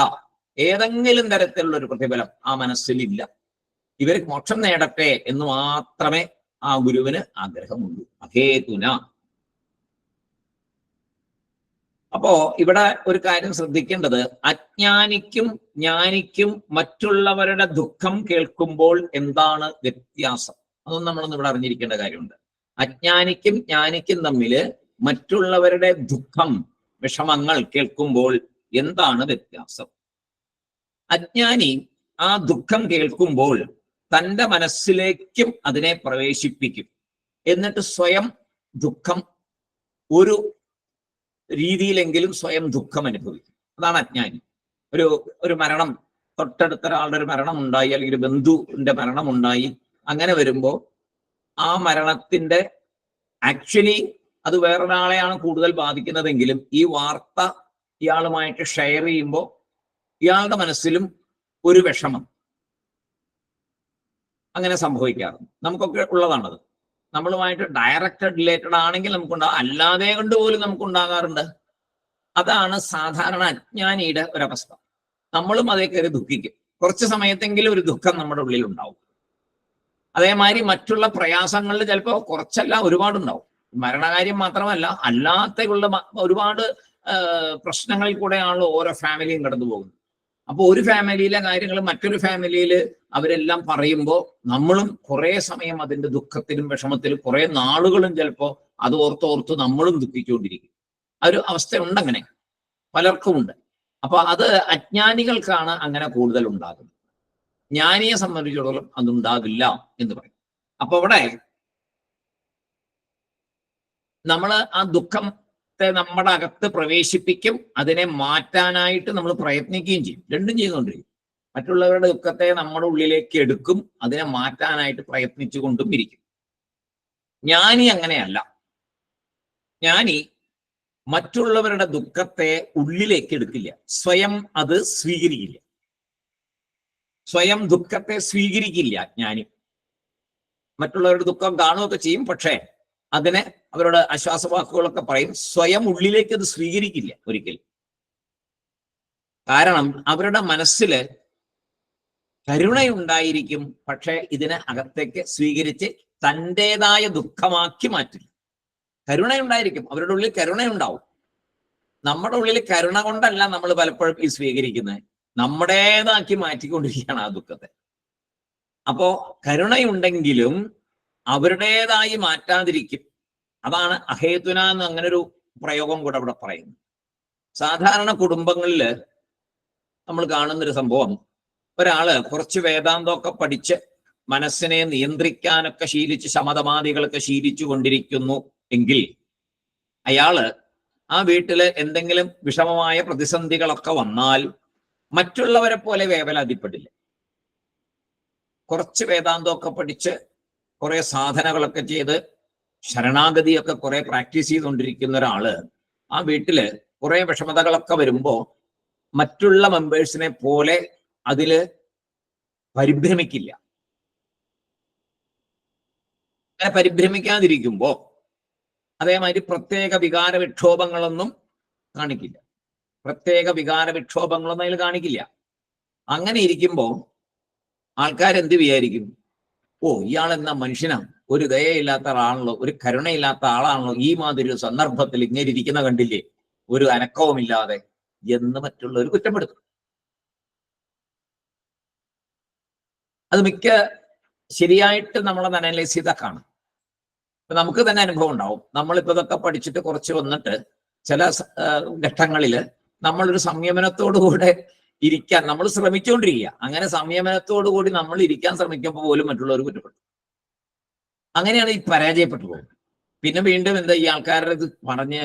ഏതെങ്കിലും തരത്തിലുള്ള ഒരു പ്രതിഫലം ആ മനസ്സിലില്ല. ഇവർ മോക്ഷം നേടട്ടെ എന്ന് മാത്രമേ ആ ഗുരുവിന് ആഗ്രഹമുള്ളൂ. അഹേതുന. അപ്പോ ഇവിടെ ഒരു കാര്യം ശ്രദ്ധിക്കേണ്ടത്, അജ്ഞാനിക്കും ജ്ഞാനിക്കും മറ്റുള്ളവരുടെ ദുഃഖം കേൾക്കുമ്പോൾ എന്താണ് വ്യത്യാസം, അതൊന്നും നമ്മളൊന്നും ഇവിടെ അറിഞ്ഞിരിക്കേണ്ട കാര്യമുണ്ട്. അജ്ഞാനിക്കും ജ്ഞാനിക്കും തമ്മില് മറ്റുള്ളവരുടെ ദുഃഖം, വിഷമങ്ങൾ കേൾക്കുമ്പോൾ എന്താണ് വ്യത്യാസം? അജ്ഞാനി ആ ദുഃഖം കേൾക്കുമ്പോൾ തൻ്റെ മനസ്സിലേക്കും അതിനെ പ്രവേശിപ്പിക്കും. എന്നിട്ട് സ്വയം ദുഃഖം ഒരു രീതിയിലെങ്കിലും സ്വയം ദുഃഖം അനുഭവിക്കും. അതാണ് അജ്ഞാനി. ഒരു മരണം, തൊട്ടടുത്ത ഒരാളുടെ ഒരു മരണം ഉണ്ടായി, അല്ലെങ്കിൽ ഒരു ബന്ധുവിന്റെ മരണം ഉണ്ടായി. അങ്ങനെ വരുമ്പോൾ ആ മരണത്തിന്റെ ആക്ച്വലി അത് വേറൊരാളെയാണ് കൂടുതൽ ബാധിക്കുന്നതെങ്കിലും ഈ വാർത്ത ഇയാളുമായിട്ട് ഷെയർ ചെയ്യുമ്പോൾ ഇയാളുടെ മനസ്സിലും ഒരു വിഷമം അങ്ങനെ സംഭവിക്കാറുണ്ട്. നമുക്കൊക്കെ ഉള്ളതാണത്. നമ്മളുമായിട്ട് ഡയറക്റ്റ് റിലേറ്റഡ് ആണെങ്കിൽ നമുക്കുണ്ടാകും, അല്ലാതെ കൊണ്ട് പോലും നമുക്കുണ്ടാകാറുണ്ട്. അതാണ് സാധാരണ അജ്ഞാനിയുടെ ഒരവസ്ഥ. നമ്മളും അതേ കയറി ദുഃഖിക്കും. കുറച്ച് സമയത്തെങ്കിലും ഒരു ദുഃഖം നമ്മുടെ ഉള്ളിൽ ഉണ്ടാവും. അതേമാതിരി മറ്റുള്ള പ്രയാസങ്ങളിൽ ചിലപ്പോൾ കുറച്ചല്ല ഒരുപാടുണ്ടാവും. മരണകാര്യം മാത്രമല്ല, അല്ലാത്തുള്ള ഒരുപാട് പ്രശ്നങ്ങളിൽ കൂടെയാണല്ലോ ഓരോ ഫാമിലിയും കടന്നു പോകുന്നത്. അപ്പോൾ ഒരു ഫാമിലിയിലെ കാര്യങ്ങൾ മറ്റൊരു ഫാമിലിയിൽ അവരെല്ലാം പറയുമ്പോൾ നമ്മളും കുറെ സമയം അതിന്റെ ദുഃഖത്തിലും വിഷമത്തിലും കുറെ നാളുകളും ചിലപ്പോൾ അത് ഓർത്തോർത്ത് നമ്മളും ദുഃഖിച്ചുകൊണ്ടിരിക്കും. ആ ഒരു അവസ്ഥ ഉണ്ടങ്ങനെ, പലർക്കും ഉണ്ട്. അപ്പൊ അത് അജ്ഞാനികൾക്കാണ് അങ്ങനെ കൂടുതൽ ഉണ്ടാകുന്നത്. ജ്ഞാനിയെ സംബന്ധിച്ചിടത്തോളം അതുണ്ടാകില്ല എന്ന് പറയും. അപ്പൊ അവിടെ നമ്മൾ ആ ദുഃഖത്തെ നമ്മുടെ അകത്ത് പ്രവേശിപ്പിക്കും, അതിനെ മാറ്റാനായിട്ട് നമ്മൾ പ്രയത്നിക്കുകയും ചെയ്യും. രണ്ടും ചെയ്തുകൊണ്ടിരിക്കും. മറ്റുള്ളവരുടെ ദുഃഖത്തെ നമ്മുടെ ഉള്ളിലേക്ക് എടുക്കും, അതിനെ മാറ്റാനായിട്ട് പ്രയത്നിച്ചു കൊണ്ടും ഇരിക്കും. ജ്ഞാനി അങ്ങനെയല്ല. ജ്ഞാനി മറ്റുള്ളവരുടെ ദുഃഖത്തെ ഉള്ളിലേക്ക് എടുക്കില്ല, സ്വയം അത് സ്വീകരിക്കില്ല. സ്വയം ദുഃഖത്തെ സ്വീകരിക്കില്ല ജ്ഞാനി. മറ്റുള്ളവരുടെ ദുഃഖം കാണുകയൊക്കെ ചെയ്യും, പക്ഷേ അതിനെ അവരുടെ ആശ്വാസവാക്കുകളൊക്കെ പറയും. സ്വയം ഉള്ളിലേക്ക് അത് സ്വീകരിക്കില്ല ഒരിക്കലും. കാരണം അവരുടെ മനസ്സില് കരുണയുണ്ടായിരിക്കും, പക്ഷെ ഇതിനെ അകത്തേക്ക് സ്വീകരിച്ച് തൻ്റെതായ ദുഃഖമാക്കി മാറ്റില്ല. കരുണയുണ്ടായിരിക്കും, അവരുടെ ഉള്ളിൽ കരുണയുണ്ടാവും. നമ്മുടെ ഉള്ളിൽ കരുണ കൊണ്ടല്ല നമ്മൾ പലപ്പോഴും ഈ സ്വീകരിക്കുന്നത്, നമ്മുടേതാക്കി മാറ്റിക്കൊണ്ടിരിക്കുകയാണ് ആ ദുഃഖത്തെ. അപ്പോ കരുണയുണ്ടെങ്കിലും അവരുടേതായി മാറ്റാതിരിക്കും. അതാണ് അഹേതുന എന്ന് അങ്ങനെ ഒരു പ്രയോഗം കൂടെ അവിടെ പറയുന്നത്. സാധാരണ കുടുംബങ്ങളിൽ നമ്മൾ കാണുന്നൊരു സംഭവം, ഒരാള് കുറച്ച് വേദാന്തമൊക്കെ പഠിച്ച് മനസ്സിനെ നിയന്ത്രിക്കാനൊക്കെ ശീലിച്ച് ശമതമാദികളൊക്കെ ശീലിച്ചു കൊണ്ടിരിക്കുന്നു എങ്കിൽ അയാള് ആ വീട്ടില് എന്തെങ്കിലും വിഷമമായ പ്രതിസന്ധികളൊക്കെ വന്നാൽ മറ്റുള്ളവരെ പോലെ വേവലാതിപ്പെടില്ല. കുറച്ച് വേദാന്തമൊക്കെ പഠിച്ച് കുറെ സാധനകളൊക്കെ ചെയ്ത് ശരണാഗതിയൊക്കെ കുറെ പ്രാക്ടീസ് ചെയ്തുകൊണ്ടിരിക്കുന്ന ഒരാള് ആ വീട്ടില് കുറെ വിഷമതകളൊക്കെ വരുമ്പോ മറ്റുള്ള മെമ്പേഴ്സിനെ പോലെ അതില് പരിഭ്രമിക്കില്ല. അങ്ങനെ പരിഭ്രമിക്കാതിരിക്കുമ്പോ അതേമാതിരി പ്രത്യേക വികാര വിക്ഷോഭങ്ങളൊന്നും കാണിക്കില്ല. പ്രത്യേക വികാര വിക്ഷോഭങ്ങളൊന്നും അതിൽ കാണിക്കില്ല. അങ്ങനെ ഇരിക്കുമ്പോ ആൾക്കാരെന്ത് വിചാരിക്കും? ഓ, ഇയാളെന്നാ മനുഷ്യനാണ്, ഒരു ദയയില്ലാത്ത ആളാണല്ലോ, ഒരു കരുണയില്ലാത്ത ആളാണല്ലോ, ഈ മാതിരി ഒരു സന്ദർഭത്തിൽ ഇങ്ങനെ ഇരിക്കുന്ന കണ്ടില്ലേ, ഒരു അനക്കവുമില്ലാതെ എന്ന് മറ്റുള്ളവർ കുറ്റപ്പെടുത്തും. അത് മിക്ക ശരിയായിട്ട് നമ്മളത് അനലൈസ് ചെയ്താൽ കാണും. ഇപ്പൊ നമുക്ക് തന്നെ അനുഭവം ഉണ്ടാവും. നമ്മളിപ്പോ ഇതൊക്കെ പഠിച്ചിട്ട് കുറച്ച് വന്നിട്ട് ചില ഘട്ടങ്ങളിൽ നമ്മളൊരു സംയമനത്തോടുകൂടെ ഇരിക്കാൻ നമ്മൾ ശ്രമിച്ചുകൊണ്ടിരിക്കുക. അങ്ങനെ സംയമനത്തോടു കൂടി നമ്മൾ ഇരിക്കാൻ ശ്രമിക്കുമ്പോൾ പോലും മറ്റുള്ളവർ കുറ്റപ്പെടും. അങ്ങനെയാണ് ഈ പരാജയപ്പെട്ടു പോകുന്നത്. പിന്നെ വീണ്ടും എന്താ, ഈ ആൾക്കാരുടെ ഇത് പറഞ്ഞ്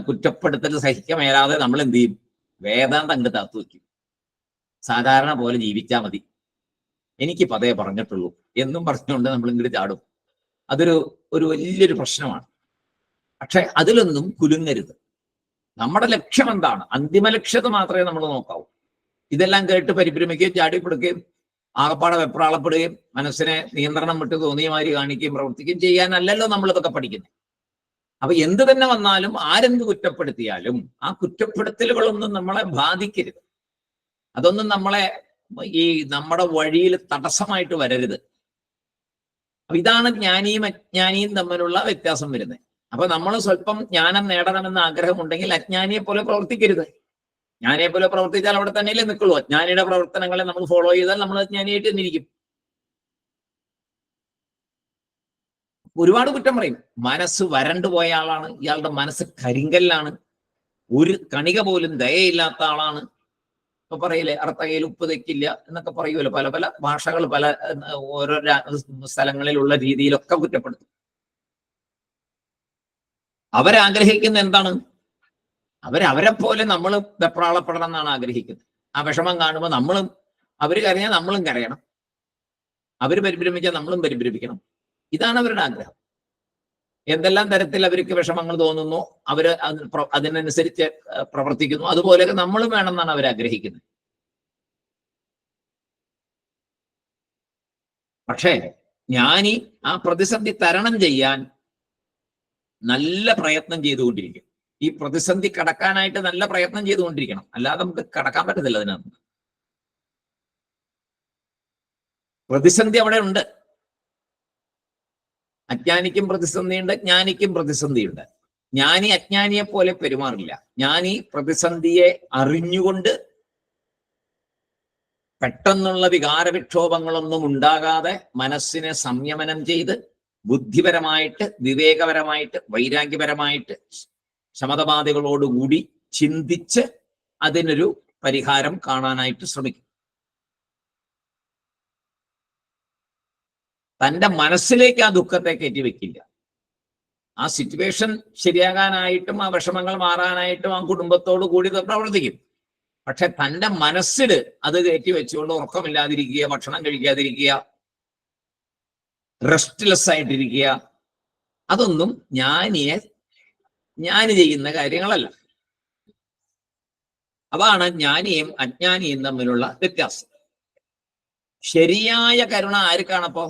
കുറ്റപ്പെടുത്തൽ സഹിക്കാൻ മേലാതെ നമ്മൾ എന്ത് ചെയ്യും? വേദാന്തം അങ്ങ് താത്തു വയ്ക്കും. സാധാരണ പോലെ ജീവിച്ചാൽ മതി, എനിക്ക് പതേ പറഞ്ഞിട്ടുള്ളൂ എന്നും പറഞ്ഞുകൊണ്ട് നമ്മൾ ഇങ്ങോട്ട് ചാടും. അതൊരു വലിയൊരു പ്രശ്നമാണ്. പക്ഷെ അതിലൊന്നും കുലുങ്ങരുത്. നമ്മുടെ ലക്ഷ്യം എന്താണ്? അന്തിമ ലക്ഷ്യത മാത്രമേ നമ്മൾ നോക്കാവൂ. ഇതെല്ലാം കേട്ട് പരിഭ്രമിക്കുകയും ചാടിപ്പിടുകയും ആകപ്പാടെ വെപ്രാളപ്പെടുകയും മനസ്സിനെ നിയന്ത്രണം വിട്ട് തോന്നിയ മാതിരി കാണിക്കുകയും പ്രവർത്തിക്കുകയും ചെയ്യാനല്ലല്ലോ നമ്മളിതൊക്കെ പഠിക്കുന്നത്. അപ്പൊ എന്ത് തന്നെ വന്നാലും ആരെന്ത് കുറ്റപ്പെടുത്തിയാലും ആ കുറ്റപ്പെടുത്തലുകളൊന്നും നമ്മളെ ബാധിക്കരുത്. അതൊന്നും നമ്മളെ ഈ നമ്മുടെ വഴിയിൽ തടസ്സമായിട്ട് വരരുത്. അപ്പൊ ഇതാണ് ജ്ഞാനിയും അജ്ഞാനിയും തമ്മിലുള്ള വ്യത്യാസം വരുന്നത്. അപ്പൊ നമ്മൾ സ്വല്പം ജ്ഞാനം നേടണമെന്ന് ആഗ്രഹമുണ്ടെങ്കിൽ അജ്ഞാനിയെ പോലെ പ്രവർത്തിക്കരുത്. ജ്ഞാനിയെ പോലെ പ്രവർത്തിച്ചാൽ അവിടെ തന്നെയല്ലേ നിൽക്കുള്ളൂ. അജ്ഞാനിയുടെ പ്രവർത്തനങ്ങളെ നമ്മൾ ഫോളോ ചെയ്താൽ നമ്മൾ അജ്ഞാനിയായിട്ട് എന്നിരിക്കും. ഒരുപാട് കുറ്റം പറയും. മനസ്സ് വരണ്ടു പോയ ആളാണ്, ഇയാളുടെ മനസ്സ് കരിങ്കല്ലാണ്, ഒരു കണിക പോലും ദയയില്ലാത്ത ആളാണ്. ഇപ്പൊ പറയില്ലേ അർത്ഥകയിൽ ഉപ്പ് തെക്കില്ല എന്നൊക്കെ പറയുമല്ലോ. പല പല ഭാഷകൾ പല ഓരോ സ്ഥലങ്ങളിലുള്ള രീതിയിലൊക്കെ കുറ്റപ്പെടുത്തും. അവരാഗ്രഹിക്കുന്ന എന്താണ്? അവരെ പോലെ നമ്മൾ വെപ്രാളപ്പെടണം എന്നാണ് ആഗ്രഹിക്കുന്നത്. ആ വിഷമം കാണുമ്പോൾ നമ്മളും, അവര് കരഞ്ഞാൽ നമ്മളും കരയണം, അവര് പരിഭ്രമിച്ചാൽ നമ്മളും പരിഭ്രമിക്കണം. ഇതാണ് അവരുടെ ആഗ്രഹം. എന്തെല്ലാം തരത്തിൽ അവർക്ക് വിഷമങ്ങൾ തോന്നുന്നു അവര് അതിനനുസരിച്ച് പ്രവർത്തിക്കുന്നു. അതുപോലെ നമ്മളും വേണമെന്നാണ് അവർ ആഗ്രഹിക്കുന്നത്. പക്ഷേ ജ്ഞാനി ആ പ്രതിസന്ധി തരണം ചെയ്യാൻ നല്ല പ്രയത്നം ചെയ്തുകൊണ്ടിരിക്കും. ഈ പ്രതിസന്ധി കടക്കാനായിട്ട് നല്ല പ്രയത്നം ചെയ്തുകൊണ്ടിരിക്കണം, അല്ലാതെ നമുക്ക് കടക്കാൻ പറ്റത്തില്ല. അതിനകത്ത് പ്രതിസന്ധി അവിടെ ഉണ്ട്. അജ്ഞാനിക്കും പ്രതിസന്ധിയുണ്ട്, ജ്ഞാനിക്കും പ്രതിസന്ധിയുണ്ട്. ജ്ഞാനി അജ്ഞാനിയെ പോലെ പെരുമാറില്ല. ജ്ഞാനി പ്രതിസന്ധിയെ അറിഞ്ഞുകൊണ്ട് പെട്ടെന്നുള്ള വികാരവിക്ഷോഭങ്ങളൊന്നും ഉണ്ടാകാതെ മനസ്സിനെ സംയമനം ചെയ്ത് ബുദ്ധിപരമായിട്ട്, വിവേകപരമായിട്ട്, വൈരാഗ്യപരമായിട്ട്, ശമതബാധകളോടുകൂടി ചിന്തിച്ച് അതിനൊരു പരിഹാരം കാണാനായിട്ട് ശ്രമിക്കും. തൻ്റെ മനസ്സിലേക്ക് ആ ദുഃഖത്തെ കയറ്റി വെക്കില്ല. ആ സിറ്റുവേഷൻ ശരിയാകാനായിട്ടും ആ വിഷമങ്ങൾ മാറാനായിട്ടും ആ കുടുംബത്തോട് കൂടി പ്രവർത്തിക്കും. പക്ഷെ തൻ്റെ മനസ്സിൽ അത് കയറ്റി വെച്ചുകൊണ്ട് ഉറക്കമില്ലാതിരിക്കുക, ഭക്ഷണം കഴിക്കാതിരിക്കുക, റെസ്റ്റ്ലെസ് ആയിട്ടിരിക്കുക, അതൊന്നും ജ്ഞാനി ചെയ്യുന്ന കാര്യങ്ങളല്ല. അതാണ് ജ്ഞാനിയും അജ്ഞാനിയും തമ്മിലുള്ള വ്യത്യാസം. ശരിയായ കരുണ ആർക്കാണപ്പോ?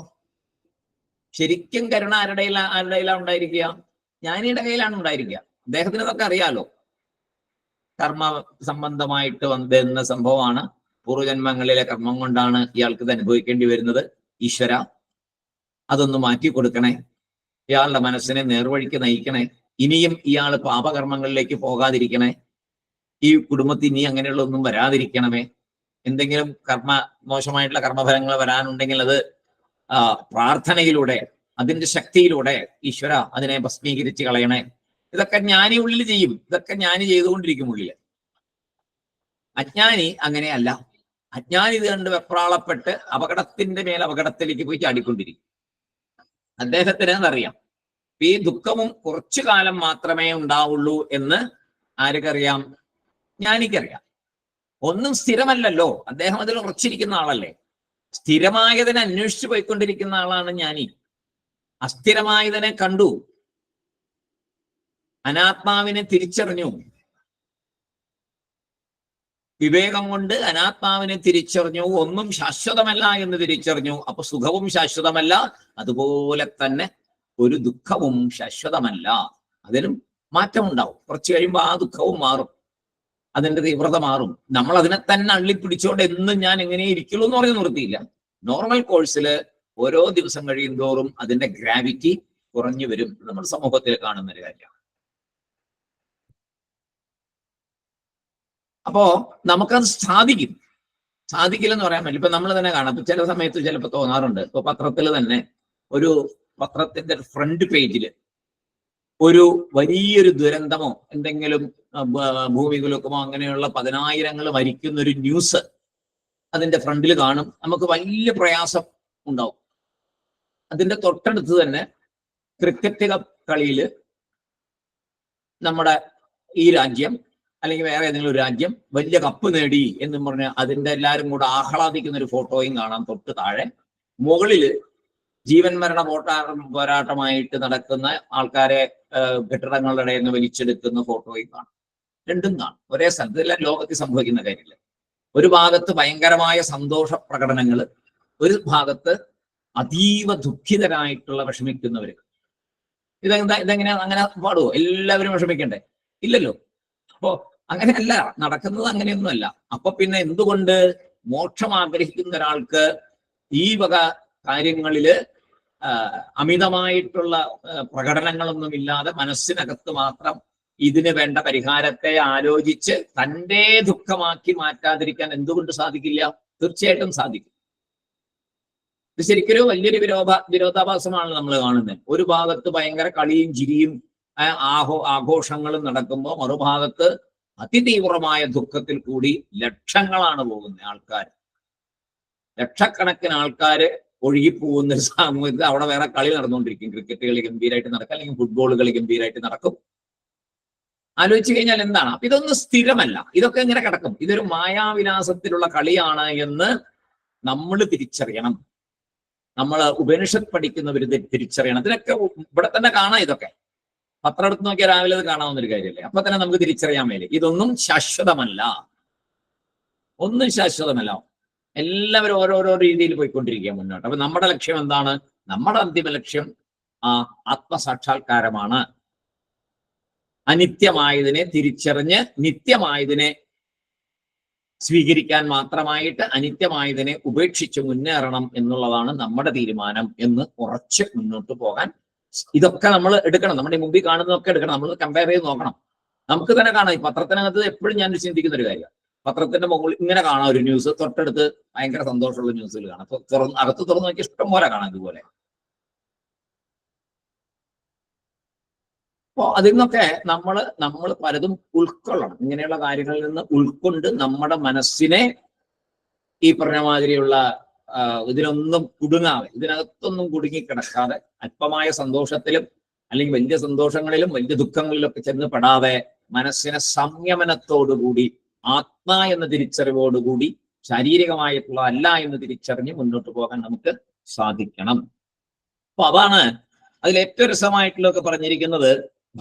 ശരിക്കും കരുണ ആരുടെയിലാണ് ഉണ്ടായിരിക്കുക? ജ്ഞാനിയുടെ കയ്യിലാണ് ഉണ്ടായിരിക്കുക. അദ്ദേഹത്തിന് ഇതൊക്കെ അറിയാലോ. കർമ്മ സംബന്ധമായിട്ട് വന്ന സംഭവമാണ്. പൂർവ്വജന്മങ്ങളിലെ കർമ്മം കൊണ്ടാണ് ഇയാൾക്ക് ഇത് അനുഭവിക്കേണ്ടി വരുന്നത്. ഈശ്വര, അതൊന്ന് മാറ്റി കൊടുക്കണേ, ഇയാളുടെ മനസ്സിനെ നേർവഴിക്ക് നയിക്കണേ, ഇനിയും ഇയാൾ പാപകർമ്മങ്ങളിലേക്ക് പോകാതിരിക്കണേ, ഈ കുടുംബത്തിൽ ഇനി അങ്ങനെയുള്ള ഒന്നും വരാതിരിക്കണമേ, എന്തെങ്കിലും മോശമായിട്ടുള്ള കർമ്മഫലങ്ങൾ വരാനുണ്ടെങ്കിൽ അത് പ്രാർത്ഥനയിലൂടെ, അതിന്റെ ശക്തിയിലൂടെ ഈശ്വര അതിനെ ഭസ്മീകരിച്ച് കളയണേ. ഇതൊക്കെ ജ്ഞാനി ഉള്ളിൽ ചെയ്യും. ഇതൊക്കെ ജ്ഞാനി ചെയ്തുകൊണ്ടിരിക്കും ഉള്ളില്. അജ്ഞാനി അങ്ങനെയല്ല. അജ്ഞാനി ഇത് കണ്ട് വെപ്രാളപ്പെട്ട് അപകടത്തിന്റെ മേൽ അപകടത്തിലേക്ക് പോയി ചാടിക്കൊണ്ടിരിക്കും. അദ്ദേഹത്തിന് അതറിയാം. ഈ ദുഃഖവും കുറച്ചു കാലം മാത്രമേ ഉണ്ടാവുള്ളൂ എന്ന് ആർക്കറിയാം? ജ്ഞാനിക്കറിയാം. ഒന്നും സ്ഥിരമല്ലല്ലോ. അദ്ദേഹം അതിൽ ഉറച്ചിരിക്കുന്ന ആളല്ലേ. സ്ഥിരമായതിനെ അന്വേഷിച്ചു പോയിക്കൊണ്ടിരിക്കുന്ന ആളാണ് ജ്ഞാനി. അസ്ഥിരമായതിനെ കണ്ടു, അനാത്മാവിനെ തിരിച്ചറിഞ്ഞു, വിവേകം കൊണ്ട് അനാത്മാവിനെ തിരിച്ചറിഞ്ഞു, ഒന്നും ശാശ്വതമല്ല എന്ന് തിരിച്ചറിഞ്ഞു. അപ്പൊ സുഖവും ശാശ്വതമല്ല, അതുപോലെ തന്നെ ഒരു ദുഃഖവും ശാശ്വതമല്ല. അതിനും മാറ്റമുണ്ടാവും. കുറച്ച് കഴിയുമ്പോൾ ആ ദുഃഖവും മാറും, അതിന്റെ തീവ്രത മാറും. നമ്മൾ അതിനെ തന്നെ അള്ളിപ്പിടിച്ചോണ്ട് എന്നും ഞാൻ എങ്ങനെ ഇരിക്കുള്ളൂ എന്ന് പറഞ്ഞ് നിർത്തിയില്ല. നോർമൽ കോഴ്സിൽ ഓരോ ദിവസം കഴിയും തോറും അതിന്റെ ഗ്രാവിറ്റി കുറഞ്ഞു വരും. നമ്മൾ സമൂഹത്തിൽ കാണുന്ന ഒരു കാര്യമാണ്. അപ്പോ നമുക്കത് സാധിക്കില്ലെന്ന് പറയാൻ പറ്റില്ല. ഇപ്പൊ നമ്മൾ തന്നെ കാണാം. ചില സമയത്ത് ചിലപ്പോൾ തോന്നാറുണ്ട്. ഇപ്പൊ പത്രത്തിൽ തന്നെ പത്രത്തിന്റെ ഫ്രണ്ട് പേജിൽ ഒരു വലിയൊരു ദുരന്തമോ എന്തെങ്കിലും ഭൂമികുലുക്കമോ അങ്ങനെയുള്ള 10,000 മരിക്കുന്ന ഒരു ന്യൂസ് അതിന്റെ ഫ്രണ്ടിൽ കാണും. നമുക്ക് വലിയ പ്രയാസം ഉണ്ടാവും. അതിന്റെ തൊട്ടടുത്ത് തന്നെ ക്രിക്കറ്റ് കളിയിൽ നമ്മുടെ ഈ രാജ്യം അല്ലെങ്കിൽ വേറെ ഏതെങ്കിലും ഒരു രാജ്യം വലിയ കപ്പ് നേടി എന്നും പറഞ്ഞ് അതിന്റെ എല്ലാവരും കൂടെ ആഹ്ലാദിക്കുന്ന ഒരു ഫോട്ടോയും കാണാം തൊട്ട് താഴെ. മുകളില് ജീവൻ മരണ പോരാട്ടമായിട്ട് നടക്കുന്ന ആൾക്കാരെ കെട്ടിടങ്ങളുടെ ഇടയിൽ നിന്ന് വലിച്ചെടുക്കുന്ന ഫോട്ടോയും കാണും. രണ്ടും കാണും ഒരേ സ്ഥലത്ത്. ഇതെല്ലാം ലോകത്തിൽ സംഭവിക്കുന്ന കാര്യമില്ല. ഒരു ഭാഗത്ത് ഭയങ്കരമായ സന്തോഷ പ്രകടനങ്ങൾ, ഒരു ഭാഗത്ത് അതീവ ദുഃഖിതരായിട്ടുള്ള വിഷമിക്കുന്നവർ. ഇതെങ്ങനെയാ അങ്ങനെ പാടുവോ? എല്ലാവരും വിഷമിക്കണ്ടേ? ഇല്ലല്ലോ. അപ്പോ അങ്ങനെയല്ല നടക്കുന്നത്, അങ്ങനെയൊന്നുമല്ല. അപ്പൊ പിന്നെ എന്തുകൊണ്ട് മോക്ഷം ആഗ്രഹിക്കുന്ന ഒരാൾക്ക് ഈ വക കാര്യങ്ങളില് അമിതമായിട്ടുള്ള പ്രകടനങ്ങളൊന്നും ഇല്ലാതെ മനസ്സിനകത്ത് മാത്രം ഇതിന് വേണ്ട പരിഹാരത്തെ ആലോചിച്ച് തൻ്റെ ദുഃഖമാക്കി മാറ്റാതിരിക്കാൻ എന്തുകൊണ്ട് സാധിക്കില്ല? തീർച്ചയായിട്ടും സാധിക്കും. ഇത് ശരിക്കൊരു വലിയൊരു വിരോധാഭാസമാണ് നമ്മൾ കാണുന്നത്. ഒരു ഭാഗത്ത് ഭയങ്കര കളിയും ചിരിയും ആഘോഷങ്ങളും നടക്കുമ്പോൾ മറുഭാഗത്ത് അതിതീവ്രമായ ദുഃഖത്തിൽ കൂടി ലക്ഷങ്ങളാണ് പോകുന്നത് ആൾക്കാർ. ലക്ഷക്കണക്കിന് ആൾക്കാര് ഒഴുകിപ്പോകുന്ന ഒരു സാമൂഹ്യത്തിൽ അവിടെ വേറെ കളി നടന്നുകൊണ്ടിരിക്കും. ക്രിക്കറ്റ് കളി ഗംഭീരമായിട്ട് നടക്കും, അല്ലെങ്കിൽ ഫുട്ബോൾ കളി ഗംഭീരമായിട്ട് നടക്കും. ആലോചിച്ചു കഴിഞ്ഞാൽ എന്താണ്? അപ്പൊ ഇതൊന്നും സ്ഥിരമല്ല, ഇതൊക്കെ ഇങ്ങനെ കിടക്കും. ഇതൊരു മായാവിലാസത്തിലുള്ള കളിയാണ് എന്ന് നമ്മൾ തിരിച്ചറിയണം. നമ്മൾ ഉപനിഷത്ത് പഠിക്കുന്നവർ തിരിച്ചറിയണം. ഇതിനൊക്കെ ഇവിടെ തന്നെ കാണാം. ഇതൊക്കെ പത്രം എടുത്ത് നോക്കിയാൽ രാവിലെ അത് കാണാവുന്നൊരു കാര്യമല്ലേ? അപ്പൊ തന്നെ നമുക്ക് തിരിച്ചറിയാൻ മേലെ ഇതൊന്നും ശാശ്വതമല്ല, ഒന്നും ശാശ്വതമല്ല. എല്ലാവരും ഓരോരോ രീതിയിൽ പോയിക്കൊണ്ടിരിക്കുക മുന്നോട്ട്. അപ്പൊ നമ്മുടെ ലക്ഷ്യം എന്താണ്? നമ്മുടെ അന്തിമ ലക്ഷ്യം ആത്മസാക്ഷാത്കാരമാണ്. അനിത്യമായതിനെ തിരിച്ചറിഞ്ഞ് നിത്യമായതിനെ സ്വീകരിക്കാൻ മാത്രമായിട്ട് അനിത്യമായതിനെ ഉപേക്ഷിച്ച് മുന്നേറണം എന്നുള്ളതാണ് നമ്മുടെ തീരുമാനം എന്ന് ഉറച്ച് മുന്നോട്ട് പോകാൻ ഇതൊക്കെ നമ്മൾ എടുക്കണം. നമ്മുടെ മുമ്പിൽ കാണുന്നതൊക്കെ എടുക്കണം. നമ്മൾ കമ്പയർ ചെയ്ത് നോക്കണം. നമുക്ക് തന്നെ കാണാം. ഈ പത്രത്തിനകത്ത് എപ്പോഴും ഞാൻ ചിന്തിക്കുന്ന ഒരു കാര്യം, പത്രത്തിന്റെ മുകളിൽ ഇങ്ങനെ കാണാം ഒരു ന്യൂസ്, തൊട്ടടുത്ത് ഭയങ്കര സന്തോഷമുള്ള ന്യൂസുകൾ കാണാം. അകത്ത് തുറന്ന് നോക്കി ഇഷ്ടം പോലെ കാണാം ഇതുപോലെ. അപ്പോ അതിൽ നിന്നൊക്കെ നമ്മൾ പലതും ഉൾക്കൊള്ളണം. ഇങ്ങനെയുള്ള കാര്യങ്ങളിൽ നിന്ന് ഉൾക്കൊണ്ട് നമ്മുടെ മനസ്സിനെ ഈ പറഞ്ഞ മാതിരിയുള്ള ഇതിനൊന്നും കുടുങ്ങാതെ, ഇതിനകത്തൊന്നും കുടുങ്ങിക്കിടക്കാതെ, അല്പമായ സന്തോഷത്തിലും അല്ലെങ്കിൽ വലിയ സന്തോഷങ്ങളിലും വലിയ ദുഃഖങ്ങളിലൊക്കെ ചെന്ന് പെടാതെ മനസ്സിനെ സംയമനത്തോടുകൂടി ആത്മാ എന്ന തിരിച്ചറിവോടുകൂടി ശാരീരികമായിട്ടുള്ള അല്ല എന്ന് തിരിച്ചറിഞ്ഞ് മുന്നോട്ട് പോകാൻ നമുക്ക് സാധിക്കണം. അപ്പൊ അതാണ് അതിൽ ഏറ്റവും രസമായിട്ടുള്ളതൊക്കെ പറഞ്ഞിരിക്കുന്നത്.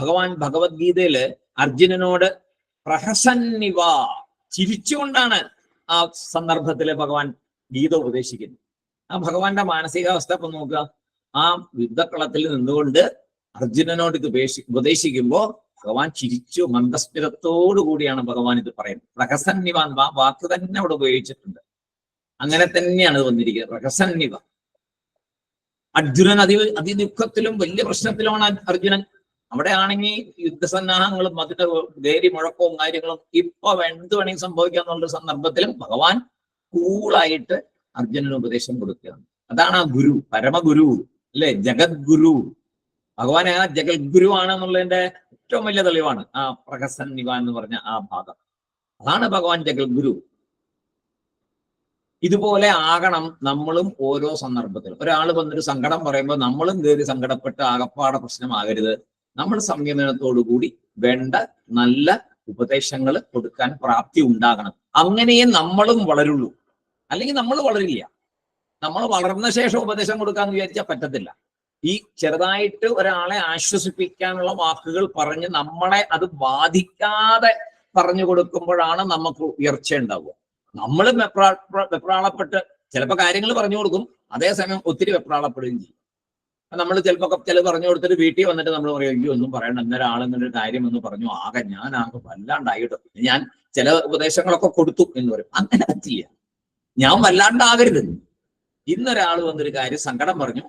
ഭഗവാൻ ഭഗവത്ഗീതയില് അർജുനനോട് പ്രഹസന്നിവ, ചിരിച്ചുകൊണ്ടാണ് ആ സന്ദർഭത്തില് ഭഗവാൻ ഗീത ഉപദേശിക്കുന്നത്. ആ ഭഗവാന്റെ മാനസികാവസ്ഥ ഇപ്പൊ നോക്കുക. ആ യുദ്ധക്കളത്തിൽ നിന്നുകൊണ്ട് അർജുനനോട് ഇത് ഉപദേശിക്കുമ്പോൾ ഭഗവാൻ ചിരിച്ചു, മന്ദസ്മിതത്തോടു കൂടിയാണ് ഭഗവാൻ ഇത് പറയുന്നത്. പ്രഹസന്നിവ ആ വാക്ക് തന്നെ അവിടെ ഉപയോഗിച്ചിട്ടുണ്ട്. അങ്ങനെ തന്നെയാണ് ഇത് വന്നിരിക്കുന്നത്, പ്രഹസന്നിവ. അർജുനൻ അതിദുഃഖത്തിലും വലിയ പ്രശ്നത്തിലുമാണ് അർജുനൻ. അവിടെ ആണെങ്കിൽ യുദ്ധസന്നാഹങ്ങളും അതിന്റെ ധൈര്യ മുഴക്കവും കാര്യങ്ങളും ഇപ്പൊ എന്ത് വേണമെങ്കിൽ സംഭവിക്കാന്നുള്ള സന്ദർഭത്തിലും ഭഗവാൻ കൂളായിട്ട് അർജുനന് ഉപദേശം കൊടുക്കുകയാണ്. അതാണ് ആ ഗുരു, പരമഗുരു അല്ലെ, ജഗദ്ഗുരു. ഭഗവാൻ ആ ജഗദ്ഗുരു ആണെന്നുള്ളതിന്റെ ഏറ്റവും വലിയ തെളിവാണ് ആ പ്രഹസന്നിവ എന്ന് പറഞ്ഞ ആ ഭാഗം. അതാണ് ഭഗവാൻ ജഗദ്ഗുരു. ഇതുപോലെ ആകണം നമ്മളും ഓരോ സന്ദർഭത്തിലും. ഒരാൾ വന്നൊരു സങ്കടം പറയുമ്പോൾ നമ്മളും കയറി സങ്കടപ്പെട്ട് ആകപ്പാടെ പ്രശ്നമാകരുത്. നമ്മൾ സംയമനത്തോടുകൂടി വേണ്ട നല്ല ഉപദേശങ്ങൾ കൊടുക്കാൻ പ്രാപ്തി ഉണ്ടാകണം. അങ്ങനെയേ നമ്മളും വളരുള്ളൂ, അല്ലെങ്കിൽ നമ്മൾ വളരില്ല. നമ്മൾ വളർന്ന ശേഷം ഉപദേശം കൊടുക്കാന്ന് വിചാരിച്ചാൽ പറ്റത്തില്ല. ഈ ചെറുതായിട്ട് ഒരാളെ ആശ്വസിപ്പിക്കാനുള്ള വാക്കുകൾ പറഞ്ഞ് നമ്മളെ അത് ബാധിക്കാതെ പറഞ്ഞു കൊടുക്കുമ്പോഴാണ് നമുക്ക് ഉയർച്ച ഉണ്ടാവുക. നമ്മൾ വെപ്രാളപ്പെട്ട് ചിലപ്പോൾ കാര്യങ്ങൾ പറഞ്ഞു കൊടുക്കും, അതേസമയം ഒത്തിരി വെപ്രാളപ്പെടുകയും ചെയ്യും. നമ്മൾ ചിലപ്പോൾ ചില പറഞ്ഞു കൊടുത്തിട്ട് വീട്ടിൽ വന്നിട്ട് നമ്മൾ പറയും, അയ്യോ ഒന്നും പറയണ്ട, ഇന്നൊരാളെന്നൊരു കാര്യം എന്ന് പറഞ്ഞു, ഞാനാകെ വല്ലാണ്ടായിട്ടോ, ഞാൻ ചില ഉപദേശങ്ങളൊക്കെ കൊടുത്തു എന്ന് പറയും. അങ്ങനെ പറ്റില്ല. ഞാൻ വല്ലാണ്ടാകരുത്. ഇന്നൊരാൾ വന്നൊരു കാര്യം സങ്കടം പറഞ്ഞു,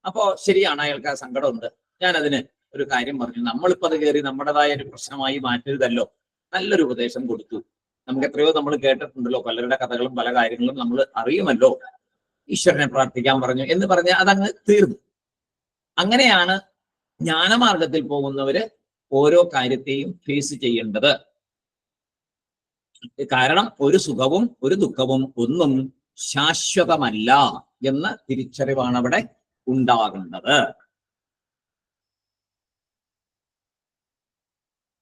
അപ്പോ ശരിയാണ്, അയാൾക്ക് ആ സങ്കടമുണ്ട്, ഞാൻ അതിന് ഒരു കാര്യം പറഞ്ഞു, നമ്മളിപ്പോ അത് കയറി നമ്മുടേതായ ഒരു പ്രശ്നമായി മാറ്റരുതല്ലോ, നല്ലൊരു ഉപദേശം കൊടുത്തു. നമുക്ക് എത്രയോ നമ്മൾ കേട്ടിട്ടുണ്ടല്ലോ, പലരുടെ കഥകളും പല കാര്യങ്ങളും നമ്മൾ അറിയുമല്ലോ. ഈശ്വരനെ പ്രാർത്ഥിക്കാൻ പറഞ്ഞു എന്ന് പറഞ്ഞ് അതങ്ങ് തീർന്നു. അങ്ങനെയാണ് ജ്ഞാനമാർഗത്തിൽ പോകുന്നവര് ഓരോ കാര്യത്തെയും ഫേസ് ചെയ്യേണ്ടത്. കാരണം ഒരു സുഖവും ഒരു ദുഃഖവും ഒന്നും ശാശ്വതമല്ല എന്ന തിരിച്ചറിവാണ് അവിടെ ഉണ്ടാകേണ്ടത്.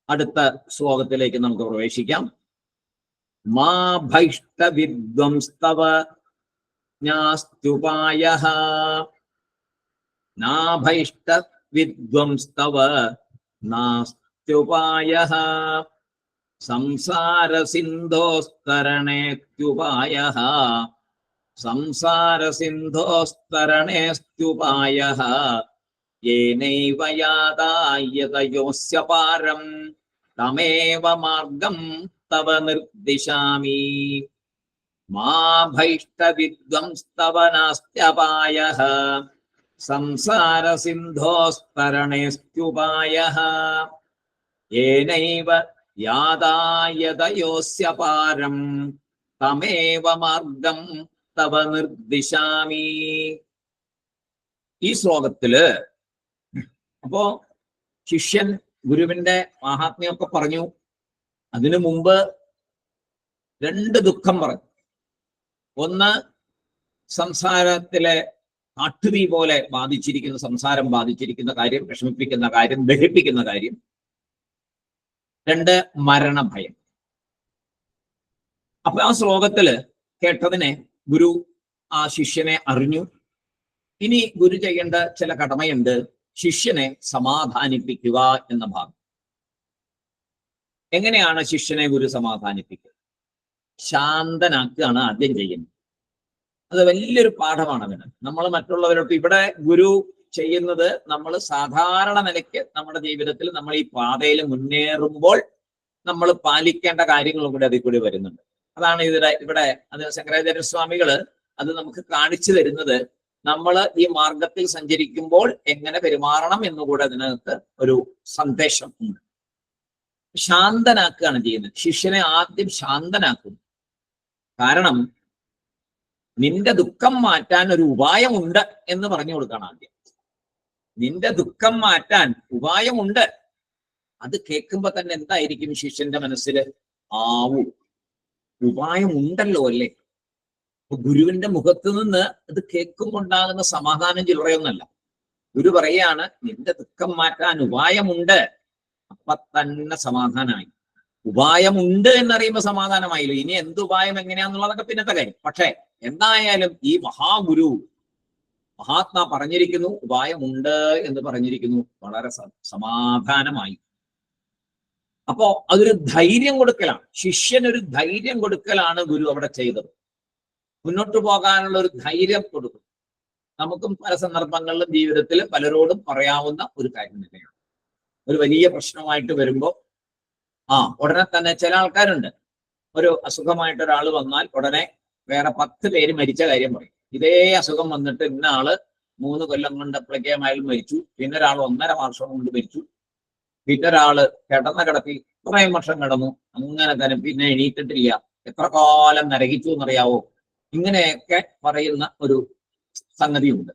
അടുത്ത ശ്ലോകത്തിലേക്ക് നമുക്ക് പ്രവേശിക്കാം. മാ ഭൈഷ്ട വിദ്വംസ്തവ നാസ്ത്യുപായഃ, നാഭൈഷ്ട വിദ്വംസ്തവ നാസ്ത്യുപായഃ, സംസാര സിന്ധോസ്തരണേത്യുപായഃ, സംസാര സിന്ധോസ്തരണേസ്ത്യുപായഃ, യേനൈവ യാതായതയോസ്യ പാരം തമേവ മാർഗം തവ നിർദ്ദിശാമി. മാ ഭൈഷ്ടവിദ്വംസ്തവ നാസ്ത്യപായഃ സംസാര സിന്ധോസ്തരണേസ്ത്യുപായഃ. യേനൈവ യാതായതയോസ്യ പാരം തമേവ മാർഗം തവ നിർദ്ദിശാമി. ഈ ശ്ലോകത്തില് അപ്പോ ശിഷ്യൻ ഗുരുവിന്റെ മാഹാത്മ്യമൊക്കെ പറഞ്ഞു. അതിനു മുമ്പ് രണ്ട് ദുഃഖം പറഞ്ഞു. ഒന്ന്, സംസാരത്തിലെ കാട്ടുതീ പോലെ ബാധിച്ചിരിക്കുന്ന, സംസാരം ബാധിച്ചിരിക്കുന്ന കാര്യം, വിഷമിപ്പിക്കുന്ന കാര്യം, ദഹിപ്പിക്കുന്ന കാര്യം. രണ്ട്, മരണഭയം. അപ്പൊ ആ ശ്ലോകത്തില് കേട്ടതിനെ ഗുരു ആ ശിഷ്യനെ അറിഞ്ഞു. ഇനി ഗുരു ചെയ്യേണ്ട ചില കടമയുണ്ട്. ശിഷ്യനെ സമാധാനിപ്പിക്കുക എന്ന ഭാഗം. എങ്ങനെയാണ് ശിഷ്യനെ ഗുരു സമാധാനിപ്പിക്കുക? ശാന്തനാക്കുകയാണ് ആദ്യം ചെയ്യുന്നത്. അത് വലിയൊരു പാഠമാണ് അവന്. നമ്മൾ മറ്റുള്ളവരോട് ഇവിടെ ഗുരു ചെയ്യുന്നത്, നമ്മൾ സാധാരണ നിലയ്ക്ക് നമ്മുടെ ജീവിതത്തിൽ നമ്മൾ ഈ പാതയിൽ മുന്നേറുമ്പോൾ നമ്മൾ പാലിക്കേണ്ട കാര്യങ്ങളും കൂടി അതിൽ കൂടി വരുന്നുണ്ട്. അതാണ് ഇവിടെ അത് ശങ്കരാചാര്യസ്വാമികള് അത് നമുക്ക് കാണിച്ചു തരുന്നത്. നമ്മൾ ഈ മാർഗത്തിൽ സഞ്ചരിക്കുമ്പോൾ എങ്ങനെ പെരുമാറണം എന്നുകൂടെ അതിനകത്ത് ഒരു സന്ദേശം ഉണ്ട്. ശാന്തനാക്കുകയാണ് ചെയ്യുന്നത്. ശിഷ്യനെ ആദ്യം ശാന്തനാക്കും. കാരണം നിന്റെ ദുഃഖം മാറ്റാൻ ഒരു ഉപായമുണ്ട് എന്ന് പറഞ്ഞു കൊടുക്കണം ആദ്യം. നിന്റെ ദുഃഖം മാറ്റാൻ ഉപായമുണ്ട്. അത് കേൾക്കുമ്പോ തന്നെ എന്തായിരിക്കും ശിഷ്യന്റെ മനസ്സിൽ? ആവൂ, ഉപായമുണ്ടല്ലോ അല്ലേ. ഗുരുവിന്റെ മുഖത്ത് നിന്ന് അത് കേൾക്കുമ്പോൾ ഉണ്ടാകുന്ന സമാധാനം ചില്ലറയൊന്നല്ല. ഗുരു പറയാണ് നിന്റെ ദുഃഖം മാറ്റാൻ ഉപായമുണ്ട്. അപ്പൊ തന്നെ സമാധാനമായി. ഉപായമുണ്ട് എന്നറിയുമ്പോ സമാധാനമായില്ലോ. ഇനി എന്ത് ഉപായം എങ്ങനെയാന്നുള്ളതൊക്കെ പിന്നത്തെ കാര്യം. പക്ഷെ എന്തായാലും ഈ മഹാഗുരു മഹാത്മാ പറഞ്ഞിരിക്കുന്നു, ഉപായമുണ്ട് എന്ന് പറഞ്ഞിരിക്കുന്നു. വളരെ സമാധാനമായി. അപ്പോ അതൊരു ധൈര്യം കൊടുക്കലാണ്. ശിഷ്യനൊരു ധൈര്യം കൊടുക്കലാണ് ഗുരു അവിടെ ചെയ്തത്. മുന്നോട്ട് പോകാനുള്ള ഒരു ധൈര്യം കൊടുക്കും. നമുക്കും പല സന്ദർഭങ്ങളിലും ജീവിതത്തിൽ പലരോടും പറയാവുന്ന ഒരു കാര്യം തന്നെയാണ്. ഒരു വലിയ പ്രശ്നമായിട്ട് വരുമ്പോൾ ഉടനെ തന്നെ ചില ആൾക്കാരുണ്ട്, ഒരു അസുഖമായിട്ട് ഒരാൾ വന്നാൽ ഉടനെ വേറെ 10 പേര് മരിച്ച കാര്യം പറയും. ഇതേ അസുഖം വന്നിട്ട് ഇന്ന ആള് 3 കൊല്ലം കൊണ്ട് അപ്ലക്കേമായാലും മരിച്ചു, പിന്നെ ഒരാൾ 1.5 വർഷം കൊണ്ട് മരിച്ചു, പിന്നെ ഒരാള് കിടന്ന കിടത്തി കുറേ വർഷം കിടന്നു, അങ്ങനെ തന്നെ പിന്നെ എണീറ്റിട്ടില്ല, എത്ര കാലം നരകിച്ചു എന്നറിയാവോ. ഇങ്ങനെയൊക്കെ പറയുന്ന ഒരു സംഗതിയുണ്ട്.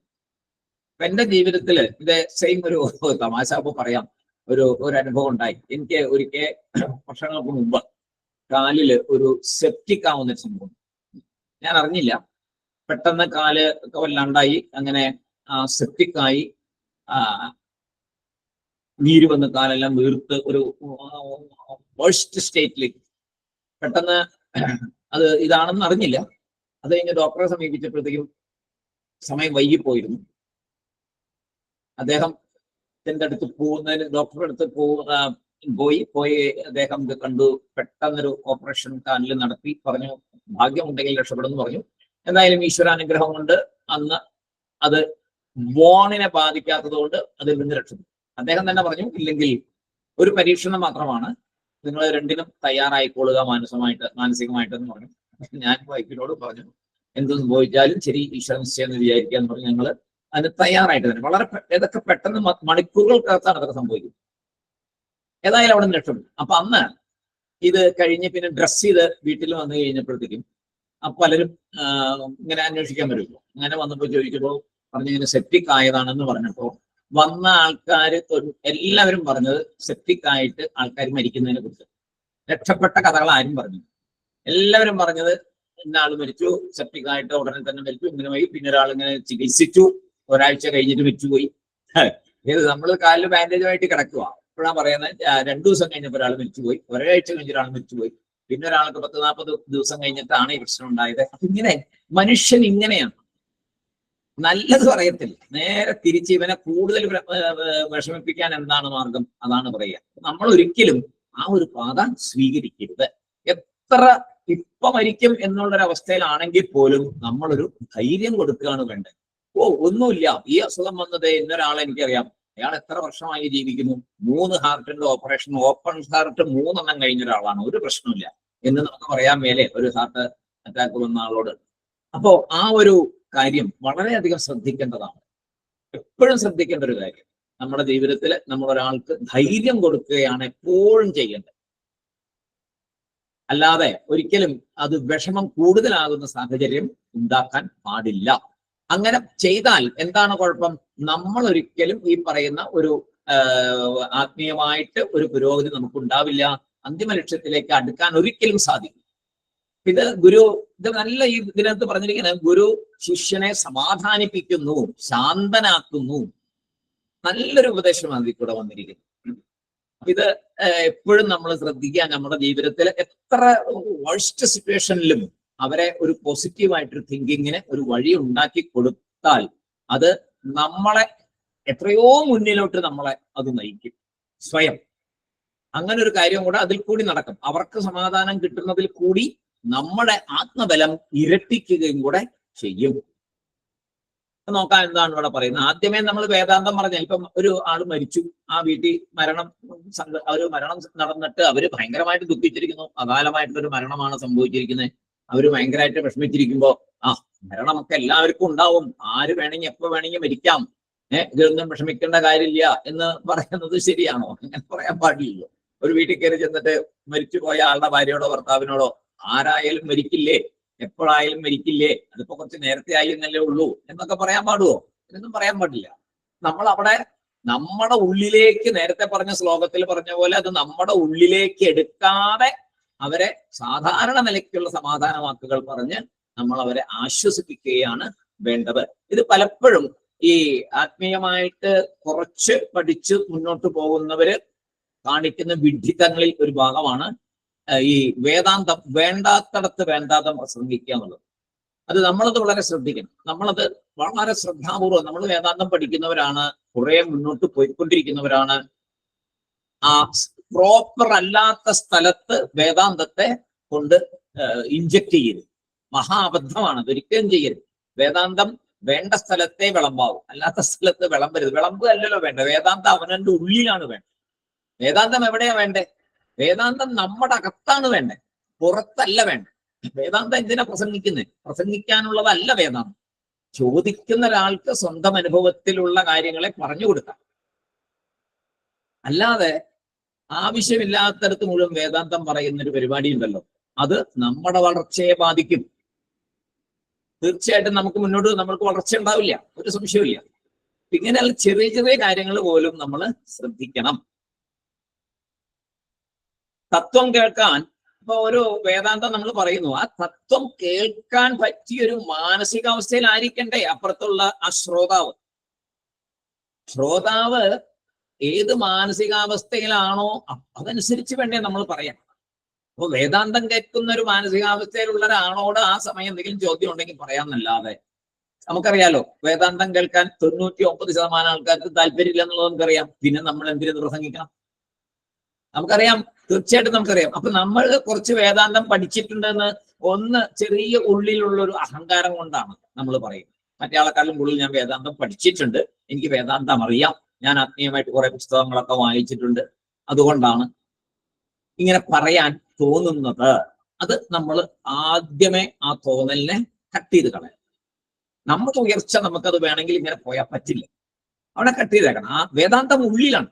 അപ്പൊ എന്റെ ജീവിതത്തില് ഇത് സെയിം ഒരു തമാശ പറയാം. ഒരു അനുഭവം ഉണ്ടായി. എനിക്ക് ഒരിക്കൽ വർഷങ്ങൾക്ക് മുമ്പ് കാലില് ഒരു സെപ്റ്റിക് ആവുന്ന സംഭവം ഞാൻ അറിഞ്ഞില്ല. പെട്ടെന്ന് കാല് ഒക്കെ വല്ലാണ്ടായി, അങ്ങനെ സെപ്റ്റിക് ആയി, നീര് വന്ന് കാലെല്ലാം വീർത്ത് ഒരു വേഴ്സ്റ്റ് സ്റ്റേറ്റിലേക്ക്. പെട്ടെന്ന് അത് ഇതാണെന്ന് അറിഞ്ഞില്ല. അത് കഴിഞ്ഞ് ഡോക്ടറെ സമീപിച്ചപ്പോഴത്തേക്കും സമയം വൈകിപ്പോയിരുന്നു. അദ്ദേഹത്തിന്റെ അടുത്ത് പോകുന്നതിന്, ഡോക്ടറുടെ അടുത്ത് പോയി അദ്ദേഹം ഇത് കണ്ടു. പെട്ടെന്നൊരു ഓപ്പറേഷൻ കാലിൽ നടത്തി. പറഞ്ഞു ഭാഗ്യമുണ്ടെങ്കിൽ രക്ഷപ്പെടുമെന്ന് പറഞ്ഞു. എന്തായാലും ഈശ്വരാനുഗ്രഹം കൊണ്ട് അന്ന് അത് ബോണിനെ ബാധിക്കാത്തത് കൊണ്ട് അതിൽ നിന്ന് രക്ഷപ്പെട്ടു. അദ്ദേഹം തന്നെ പറഞ്ഞു, ഇല്ലെങ്കിൽ ഒരു പരീക്ഷണം മാത്രമാണ്, നിങ്ങൾ രണ്ടിനും തയ്യാറായിക്കൊള്ളുക മാനസികമായിട്ടെന്ന് പറഞ്ഞു. ഞാൻ വൈഫിനോട് പറഞ്ഞു, എന്ത് സംഭവിച്ചാലും ശരി ഈശ്വര നിശ്ചയം എന്ന് വിചാരിക്കാന്ന് പറഞ്ഞു. ഞങ്ങൾ അതിന് തയ്യാറായിട്ട് തന്നെ വളരെ ഇതൊക്കെ പെട്ടെന്ന് മണിക്കൂറുകൾക്കകത്താണ് അതൊക്കെ സംഭവിക്കുന്നത്. ഏതായാലും അവിടെ നിന്ന് രക്ഷപ്പെട്ടു. അപ്പൊ അന്ന് ഇത് കഴിഞ്ഞ് പിന്നെ ഡ്രസ് ചെയ്ത് വീട്ടിൽ വന്നു കഴിഞ്ഞപ്പോഴത്തേക്കും പലരും ഇങ്ങനെ അന്വേഷിക്കാൻ വരുമല്ലോ. അങ്ങനെ വന്നപ്പോൾ ചോദിക്കുമ്പോൾ പറഞ്ഞിങ്ങനെ സെപ്റ്റിക് ആയതാണെന്ന് പറഞ്ഞപ്പോ വന്ന ആൾക്കാർ എല്ലാവരും പറഞ്ഞത് സെപ്റ്റിക് ആയിട്ട് ആൾക്കാർ മരിക്കുന്നതിനെ കുറിച്ച്. രക്ഷപ്പെട്ട കഥകൾ ആരും പറഞ്ഞു. എല്ലാവരും പറഞ്ഞത് ഇന്ന ആൾ മരിച്ചു, സെപ്റ്റിക് ആയിട്ട് ഉടനെ തന്നെ മരിച്ചു, ഇങ്ങനെ പോയി. പിന്നെ ഒരാളിങ്ങനെ ചികിത്സിച്ചു, ഒരാഴ്ച കഴിഞ്ഞിട്ട് മരിച്ചുപോയി. ഇത് നമ്മൾ കാലിൽ ബാൻഡേജുമായിട്ട് കിടക്കുക. ഇപ്പോഴാണ് പറയുന്നത് 2 ദിവസം കഴിഞ്ഞപ്പോൾ ഒരാൾ മരിച്ചുപോയി, ഒരാഴ്ച കഴിഞ്ഞ ഒരാൾ മരിച്ചുപോയി, പിന്നെ ഒരാൾക്ക് 10-40 ദിവസം കഴിഞ്ഞിട്ടാണ് ഈ പ്രശ്നം ഉണ്ടായത്. അപ്പൊ ഇങ്ങനെ മനുഷ്യൻ ഇങ്ങനെയാണ്. നല്ലത് പറയത്തില്ല, നേരെ തിരിച്ച് ഇവനെ കൂടുതൽ വിഷമിപ്പിക്കാൻ എന്താണ് മാർഗം അതാണ് പറയുക. നമ്മൾ ഒരിക്കലും ആ ഒരു പാത സ്വീകരിക്കരുത്. എത്ര ഇപ്പൊ മരിക്കും എന്നുള്ളൊരവസ്ഥയിലാണെങ്കിൽ പോലും നമ്മളൊരു ധൈര്യം കൊടുക്കുകയാണ് വേണ്ടത്. ഓ ഒന്നുമില്ല, ഈ അസുഖം വന്നത് എന്നൊരാളെ എനിക്കറിയാം, അയാൾ എത്ര വർഷമായി ജീവിക്കുന്നു, 3 ഹാർട്ടിന്റെ ഓപ്പറേഷൻ, ഓപ്പൺ ഹാർട്ട് 3 കഴിഞ്ഞ ഒരാളാണ്, ഒരു പ്രശ്നമില്ല എന്ന് നമുക്ക് പറയാൻ മേലെ ഒരു ഹാർട്ട് അറ്റാക്ക് വന്ന ആളോട്. അപ്പോ ആ ഒരു കാര്യം വളരെയധികം ശ്രദ്ധിക്കേണ്ടതാണ്, എപ്പോഴും ശ്രദ്ധിക്കേണ്ട ഒരു കാര്യം. നമ്മുടെ ജീവിതത്തിൽ നമ്മൾ ഒരാൾക്ക് ധൈര്യം കൊടുക്കുകയാണ് എപ്പോഴും ചെയ്യേണ്ടത്. അല്ലാതെ ഒരിക്കലും അത് വിഷമം കൂടുതലാകുന്ന സാഹചര്യം ഉണ്ടാക്കാൻ പാടില്ല. അങ്ങനെ ചെയ്താൽ എന്താണ് കുഴപ്പം? നമ്മൾ ഒരിക്കലും ഈ പറയുന്ന ഒരു ആത്മീയമായിട്ട് ഒരു പുരോഗതി നമുക്ക് ഉണ്ടാവില്ല. അന്തിമ ലക്ഷ്യത്തിലേക്ക് അടുക്കാൻ ഒരിക്കലും സാധിക്കും. ഇത് നല്ല ഈ ഇതിനകത്ത് പറഞ്ഞിരിക്കുന്നത്, ഗുരു ശിഷ്യനെ സമാധാനിപ്പിക്കുന്നു, ശാന്തനാക്കുന്നു. നല്ലൊരു ഉപദേശമാണ് ഇതിൽ കൂടെ വന്നിരിക്കുന്നത്. ഇത് എപ്പോഴും നമ്മൾ ശ്രദ്ധിക്കുക. നമ്മുടെ ജീവിതത്തിൽ എത്ര വേഴ്സ്റ്റ് സിറ്റുവേഷനിലും അവരെ ഒരു പോസിറ്റീവായിട്ടൊരു തിങ്കിങ്ങിന് ഒരു വഴി ഉണ്ടാക്കി കൊടുത്താൽ അത് നമ്മളെ എത്രയോ മുന്നിലോട്ട് നമ്മളെ അത് നയിക്കും സ്വയം. അങ്ങനെ ഒരു കാര്യം കൂടെ അതിൽ കൂടി നടക്കും. അവർക്ക് സമാധാനം കിട്ടുന്നതിൽ കൂടി നമ്മുടെ ആത്മബലം ഇരട്ടിക്കുകയും കൂടെ ചെയ്യും. നോക്കാൻ എന്താണ് ഇവിടെ പറയുന്നത്. ആദ്യമേ നമ്മൾ വേദാന്തം പറഞ്ഞ, ഇപ്പം ഒരു ആള് മരിച്ചു, ആ വീട്ടിൽ മരണം നടന്നിട്ട് അവര് ഭയങ്കരമായിട്ട് ദുഃഖിച്ചിരിക്കുന്നു, അകാലമായിട്ടൊരു മരണമാണ് സംഭവിച്ചിരിക്കുന്നത്. അവര് ഭയങ്കരമായിട്ട് വിഷമിച്ചിരിക്കുമ്പോ, മരണമൊക്കെ എല്ലാവർക്കും ഉണ്ടാവും, ആര് വേണമെങ്കിൽ എപ്പോ വേണമെങ്കിൽ മരിക്കാം, ഇതൊന്നും വിഷമിക്കേണ്ട കാര്യമില്ല എന്ന് പറയുന്നത് ശരിയാണോ? അങ്ങനെ പറയാൻ പാടില്ലല്ലോ. ഒരു വീട്ടിൽ കയറി ചെന്നിട്ട് മരിച്ചുപോയ ആളുടെ ഭാര്യയോടോ ഭർത്താവിനോടോ ആരായാലും മരിക്കില്ലേ, എപ്പോഴായാലും മരിക്കില്ലേ, അതിപ്പോ കുറച്ച് നേരത്തെ ആയി എന്നല്ലേ ഉള്ളൂ എന്നൊക്കെ പറയാൻ പാടുവോ? എന്നൊന്നും പറയാൻ പാടില്ല. നമ്മൾ അവിടെ നമ്മുടെ ഉള്ളിലേക്ക്, നേരത്തെ പറഞ്ഞ ശ്ലോകത്തിൽ പറഞ്ഞ പോലെ, അത് നമ്മുടെ ഉള്ളിലേക്ക് എടുക്കാതെ അവരെ സാധാരണ നിലയ്ക്കുള്ള സമാധാന വാക്കുകൾ പറഞ്ഞ് നമ്മൾ അവരെ ആശ്വസിപ്പിക്കുകയാണ് വേണ്ടത്. ഇത് പലപ്പോഴും ഈ ആത്മീയമായിട്ട് കുറച്ച് പഠിച്ച് മുന്നോട്ട് പോകുന്നവര് കാണിക്കുന്ന വിഡ്ഢിത്തങ്ങളിൽ ഒരു ഭാഗമാണ് ഈ വേദാന്തം വേണ്ടാത്തടത്ത് വേണ്ടാത്തം പ്രസംഗിക്കുക എന്നുള്ളത്. അത് നമ്മളത് വളരെ ശ്രദ്ധിക്കണം. നമ്മളത് വളരെ ശ്രദ്ധാപൂർവം, നമ്മൾ വേദാന്തം പഠിക്കുന്നവരാണ്, കുറെ മുന്നോട്ട് പോയിക്കൊണ്ടിരിക്കുന്നവരാണ്. ആ പ്രോപ്പർ അല്ലാത്ത സ്ഥലത്ത് വേദാന്തത്തെ കൊണ്ട് ഇൻജക്ട് ചെയ്യരുത്. മഹാ അബദ്ധമാണ്, അതൊരിക്കലും ചെയ്യരുത്. വേദാന്തം വേണ്ട സ്ഥലത്തെ വിളമ്പാവും, അല്ലാത്ത സ്ഥലത്ത് വിളമ്പരുത്. വിളമ്പുകയല്ലല്ലോ വേണ്ട, വേദാന്തം അവനവന്റെ ഉള്ളിലാണ് വേണ്ടത്. വേദാന്തം എവിടെയാ വേണ്ടേ? വേദാന്തം നമ്മുടെ അകത്താണ് വേണ്ടേ, പുറത്തല്ല വേണ്ട. വേദാന്തം എന്തിനാ പ്രസംഗിക്കുന്നത്? പ്രസംഗിക്കാനുള്ളതല്ല വേദാന്തം. ചോദിക്കുന്ന ഒരാൾക്ക് സ്വന്തം അനുഭവത്തിലുള്ള കാര്യങ്ങളെ പറഞ്ഞു കൊടുക്കാം. അല്ലാതെ ആവശ്യമില്ലാത്തടത്ത് മുഴുവൻ വേദാന്തം പറയുന്ന ഒരു പരിപാടി ഉണ്ടല്ലോ, അത് നമ്മുടെ വളർച്ചയെ ബാധിക്കും. തീർച്ചയായിട്ടും നമ്മൾക്ക് വളർച്ച ഉണ്ടാവില്ല, ഒരു സംശയമില്ല. ഇങ്ങനെയുള്ള ചെറിയ ചെറിയ കാര്യങ്ങൾ പോലും നമ്മൾ ശ്രദ്ധിക്കണം. തത്വം കേൾക്കാൻ, ഇപ്പൊ ഒരു വേദാന്തം നമ്മൾ പറയുന്നു, ആ തത്വം കേൾക്കാൻ പറ്റിയൊരു മാനസികാവസ്ഥയിലായിരിക്കണ്ടേ അപ്പുറത്തുള്ള ആ ശ്രോതാവ് ഏത് മാനസികാവസ്ഥയിലാണോ അതനുസരിച്ച് വേണ്ടേ നമ്മൾ പറയാം. അപ്പൊ വേദാന്തം കേൾക്കുന്ന ഒരു മാനസികാവസ്ഥയിലുള്ള ഒരാളോട് ആ സമയം എന്തെങ്കിലും ചോദ്യം ഉണ്ടെങ്കിൽ പറയാമെന്നല്ലാതെ, നമുക്കറിയാലോ വേദാന്തം കേൾക്കാൻ 99% ആൾക്കാർക്ക് താല്പര്യമില്ല എന്നുള്ളത് നമുക്കറിയാം. പിന്നെ നമ്മൾ എന്തിനു പ്രസംഗിക്കണം? നമുക്കറിയാം, തീർച്ചയായിട്ടും നമുക്കറിയാം. അപ്പൊ നമ്മൾ കുറച്ച് വേദാന്തം പഠിച്ചിട്ടുണ്ടെന്ന് ഒന്ന് ചെറിയ ഉള്ളിലുള്ള ഒരു അഹങ്കാരം കൊണ്ടാണ് നമ്മൾ പറയുന്നത്. മറ്റേ ആളെക്കാളും കൂടുതൽ ഞാൻ വേദാന്തം പഠിച്ചിട്ടുണ്ട്, എനിക്ക് വേദാന്തം അറിയാം, ഞാൻ ആത്മീയമായിട്ട് കുറെ പുസ്തകങ്ങളൊക്കെ വായിച്ചിട്ടുണ്ട്, അതുകൊണ്ടാണ് ഇങ്ങനെ പറയാൻ തോന്നുന്നത്. അത് നമ്മൾ ആദ്യമേ ആ തോന്നലിനെ കട്ട് ചെയ്ത് കളയാം. നമ്മുടെ ഉയർച്ച നമുക്കത് വേണമെങ്കിൽ ഇങ്ങനെ പോയാൽ പറ്റില്ല, അവിടെ കട്ട് ചെയ്തേക്കണം. ആ വേദാന്തം ഉള്ളിലാണ്,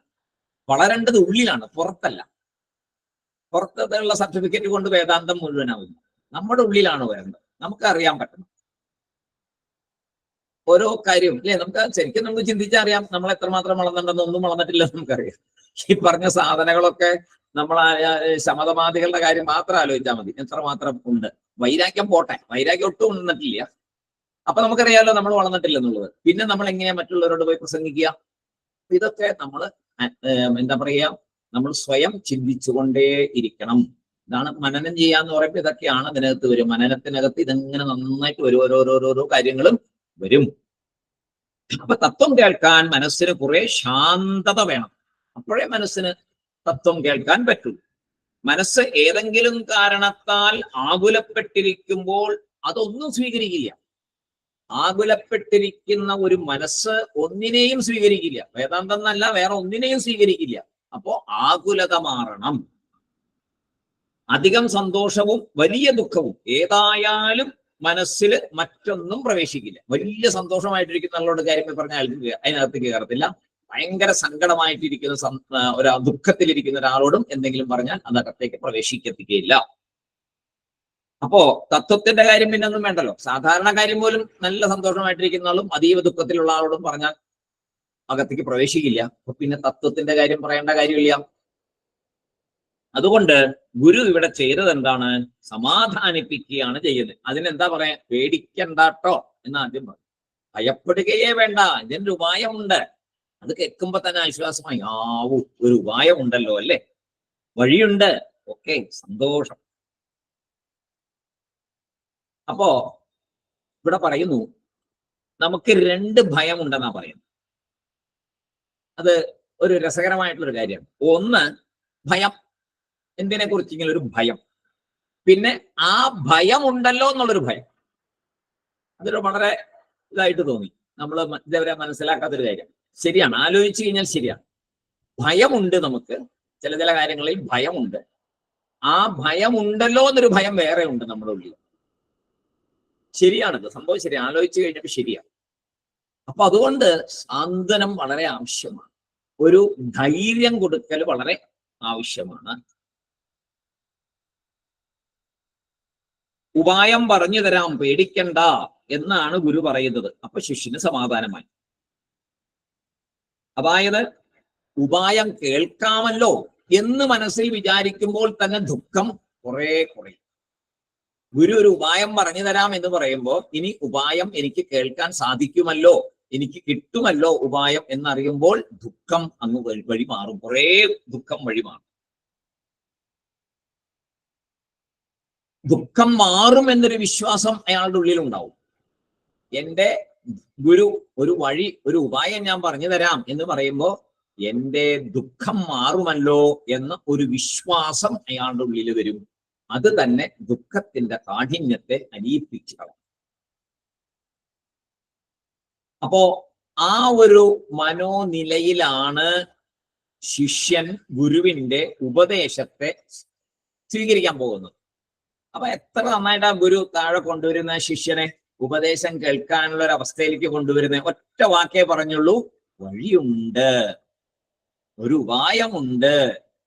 വളരേണ്ടത് ഉള്ളിലാണ്, പുറത്തല്ല. പുറത്തുള്ള സർട്ടിഫിക്കറ്റ് കൊണ്ട് വേദാന്തം മുഴുവനാവില്ല, നമ്മുടെ ഉള്ളിലാണ് വേണ്ടത്. നമുക്ക് അറിയാൻ പറ്റണം ഓരോ കാര്യവും, അല്ലെ? നമുക്ക് ചിന്തിച്ചറിയാം നമ്മൾ എത്രമാത്രം വളർന്നിട്ടുണ്ടെന്ന്. ഒന്നും വളർന്നിട്ടില്ലെന്ന് നമുക്കറിയാം. ഈ പറഞ്ഞ സാധനങ്ങളൊക്കെ നമ്മൾ ശമതമാദികളുടെ കാര്യം മാത്രം ആലോചിച്ചാൽ മതി, എത്രമാത്രം ഉണ്ട്. വൈരാഗ്യം പോട്ടെ, വൈരാഗ്യം ഒട്ടും ഉണ്ടെന്നിട്ടില്ല. അപ്പൊ നമുക്കറിയാമല്ലോ നമ്മൾ വളർന്നിട്ടില്ലെന്നുള്ളത്. പിന്നെ നമ്മൾ എങ്ങനെയാ മറ്റുള്ളവരോട് പോയി പ്രസംഗിക്കുക? ഇതൊക്കെ നമ്മൾ എന്താ പറയുക, നമ്മൾ സ്വയം ചിന്തിച്ചുകൊണ്ടേ ഇരിക്കണം. ഇതാണ് മനനം ചെയ്യാന്ന് പറയുമ്പോൾ ഇതൊക്കെയാണ് ഇതിനകത്ത് വരും. മനനത്തിനകത്ത് ഇതെങ്ങനെ നന്നായിട്ട് വരും, ഓരോരോ കാര്യങ്ങളും വരും. അപ്പൊ തത്വം കേൾക്കാൻ മനസ്സിന് കുറെ ശാന്തത വേണം, അപ്പോഴേ മനസ്സിന് തത്വം കേൾക്കാൻ പറ്റൂ. മനസ്സ് ഏതെങ്കിലും കാരണത്താൽ ആകുലപ്പെട്ടിരിക്കുമ്പോൾ അതൊന്നും സ്വീകരിക്കില്ല. ആകുലപ്പെട്ടിരിക്കുന്ന ഒരു മനസ്സ് ഒന്നിനെയും സ്വീകരിക്കില്ല. വേദാന്തം എന്നല്ല, വേറെ ഒന്നിനെയും സ്വീകരിക്കില്ല. അപ്പോ ആകുലത മാറണം. അധികം സന്തോഷവും വലിയ ദുഃഖവും ഏതായാലും മനസ്സിൽ മറ്റൊന്നും പ്രവേശിക്കില്ല. വലിയ സന്തോഷമായിട്ടിരിക്കുന്ന ആളോട് കാര്യം പറഞ്ഞാൽ അതിനകത്ത് കയറത്തില്ല. ഭയങ്കര സങ്കടമായിട്ടിരിക്കുന്ന ഒരു ദുഃഖത്തിലിരിക്കുന്ന ഒരാളോടും എന്തെങ്കിലും പറഞ്ഞാൽ അതകത്തേക്ക് പ്രവേശിക്കത്തില്ല. അപ്പോ തത്വത്തിന്റെ കാര്യം പിന്നെ ഒന്നും വേണ്ടല്ലോ. സാധാരണ കാര്യം പോലും നല്ല സന്തോഷമായിട്ടിരിക്കുന്ന ആളും അതീവ ദുഃഖത്തിലുള്ള ആളോടും പറഞ്ഞാൽ അകത്തേക്ക് പ്രവേശിക്കില്ല. അപ്പൊ പിന്നെ തത്വത്തിന്റെ കാര്യം പറയേണ്ട കാര്യമില്ല. അതുകൊണ്ട് ഗുരു ഇവിടെ ചെയ്തത് എന്താണ്? സമാധാനിപ്പിക്കുകയാണ് ചെയ്യുന്നത്. അതിനെന്താ പറയാ? പേടിക്കണ്ടാട്ടോ എന്ന് ആദ്യം പറഞ്ഞു. ഭയപ്പെടുകയേ വേണ്ട, ഇതിന്റെ ഉപായമുണ്ട്. അത് കേൾക്കുമ്പോ തന്നെ ആശ്വാസമായി. ഒരു ഉപായം ഉണ്ടല്ലോ അല്ലേ, വഴിയുണ്ട്. ഓക്കെ, സന്തോഷം. അപ്പോ ഇവിടെ പറയുന്നു നമുക്ക് രണ്ട് ഭയമുണ്ടെന്നാ പറയുന്നത്. അത് ഒരു രസകരമായിട്ടുള്ളൊരു കാര്യമാണ്. ഒന്ന്, ഭയം, എന്തിനെ കുറിച്ചെങ്കിലും ഒരു ഭയം. പിന്നെ ആ ഭയം ഉണ്ടല്ലോ എന്നുള്ളൊരു ഭയം. അതൊരു വളരെ ഇതായിട്ട് തോന്നി. നമ്മൾ ഇതേവരെ മനസ്സിലാക്കാത്തൊരു കാര്യം. ശരിയാണ്, ആലോചിച്ചു കഴിഞ്ഞാൽ ശരിയാണ്. ഭയമുണ്ട്, നമുക്ക് ചില കാര്യങ്ങളിൽ ഭയമുണ്ട്. ആ ഭയമുണ്ടല്ലോ എന്നൊരു ഭയം വേറെ ഉണ്ട് നമ്മുടെ ഉള്ളിൽ. ശരിയാണിത്, സംഭവം ശരി. ആലോചിച്ചു കഴിഞ്ഞപ്പോൾ ശരിയാണ്. അപ്പൊ അതുകൊണ്ട് സാന്ത്വനം വളരെ ആവശ്യമാണ്. ഒരു ധൈര്യം കൊടുക്കൽ വളരെ ആവശ്യമാണ്. ഉപായം പറഞ്ഞു തരാം, പേടിക്കണ്ട എന്നാണ് ഗുരു പറയുന്നത്. അപ്പൊ ശിഷ്യന് സമാധാനമായി. അതായത് ഉപായം കേൾക്കാമല്ലോ എന്ന് മനസ്സിൽ വിചാരിക്കുമ്പോൾ തന്നെ ദുഃഖം കുറെ കുറയും. ഗുരു ഒരു ഉപായം പറഞ്ഞു തരാം എന്ന് പറയുമ്പോൾ ഇനി ഉപായം എനിക്ക് കേൾക്കാൻ സാധിക്കുമല്ലോ, എനിക്ക് കിട്ടുമല്ലോ ഉപായം എന്നറിയുമ്പോൾ ദുഃഖം അങ്ങ് വഴി മാറും. കുറെ ദുഃഖം വഴി മാറും. ദുഃഖം മാറും എന്നൊരു വിശ്വാസം അയാളുടെ ഉള്ളിലുണ്ടാവും. എൻ്റെ ഗുരു ഒരു വഴി, ഒരു ഉപായം ഞാൻ പറഞ്ഞു തരാം എന്ന് പറയുമ്പോൾ എൻ്റെ ദുഃഖം മാറുമല്ലോ എന്ന ഒരു വിശ്വാസം അയാളുടെ ഉള്ളിൽ വരും. അത് തന്നെ ദുഃഖത്തിന്റെ കാഠിന്യത്തെ അലിയിപ്പിച്ചു കളയും. അപ്പോ ആ ഒരു മനോനിലയിലാണ് ശിഷ്യൻ ഗുരുവിന്റെ ഉപദേശത്തെ സ്വീകരിക്കാൻ പോകുന്നത്. അപ്പൊ എത്ര നന്നായിട്ടാ ഗുരു താഴെ കൊണ്ടുവരുന്ന ശിഷ്യനെ ഉപദേശം കേൾക്കാനുള്ള ഒരു അവസ്ഥയിലേക്ക് കൊണ്ടുവരുന്നത്. ഒറ്റ വാക്കേ പറഞ്ഞുള്ളൂ, വഴിയുണ്ട്, ഒരു ഉപായമുണ്ട്,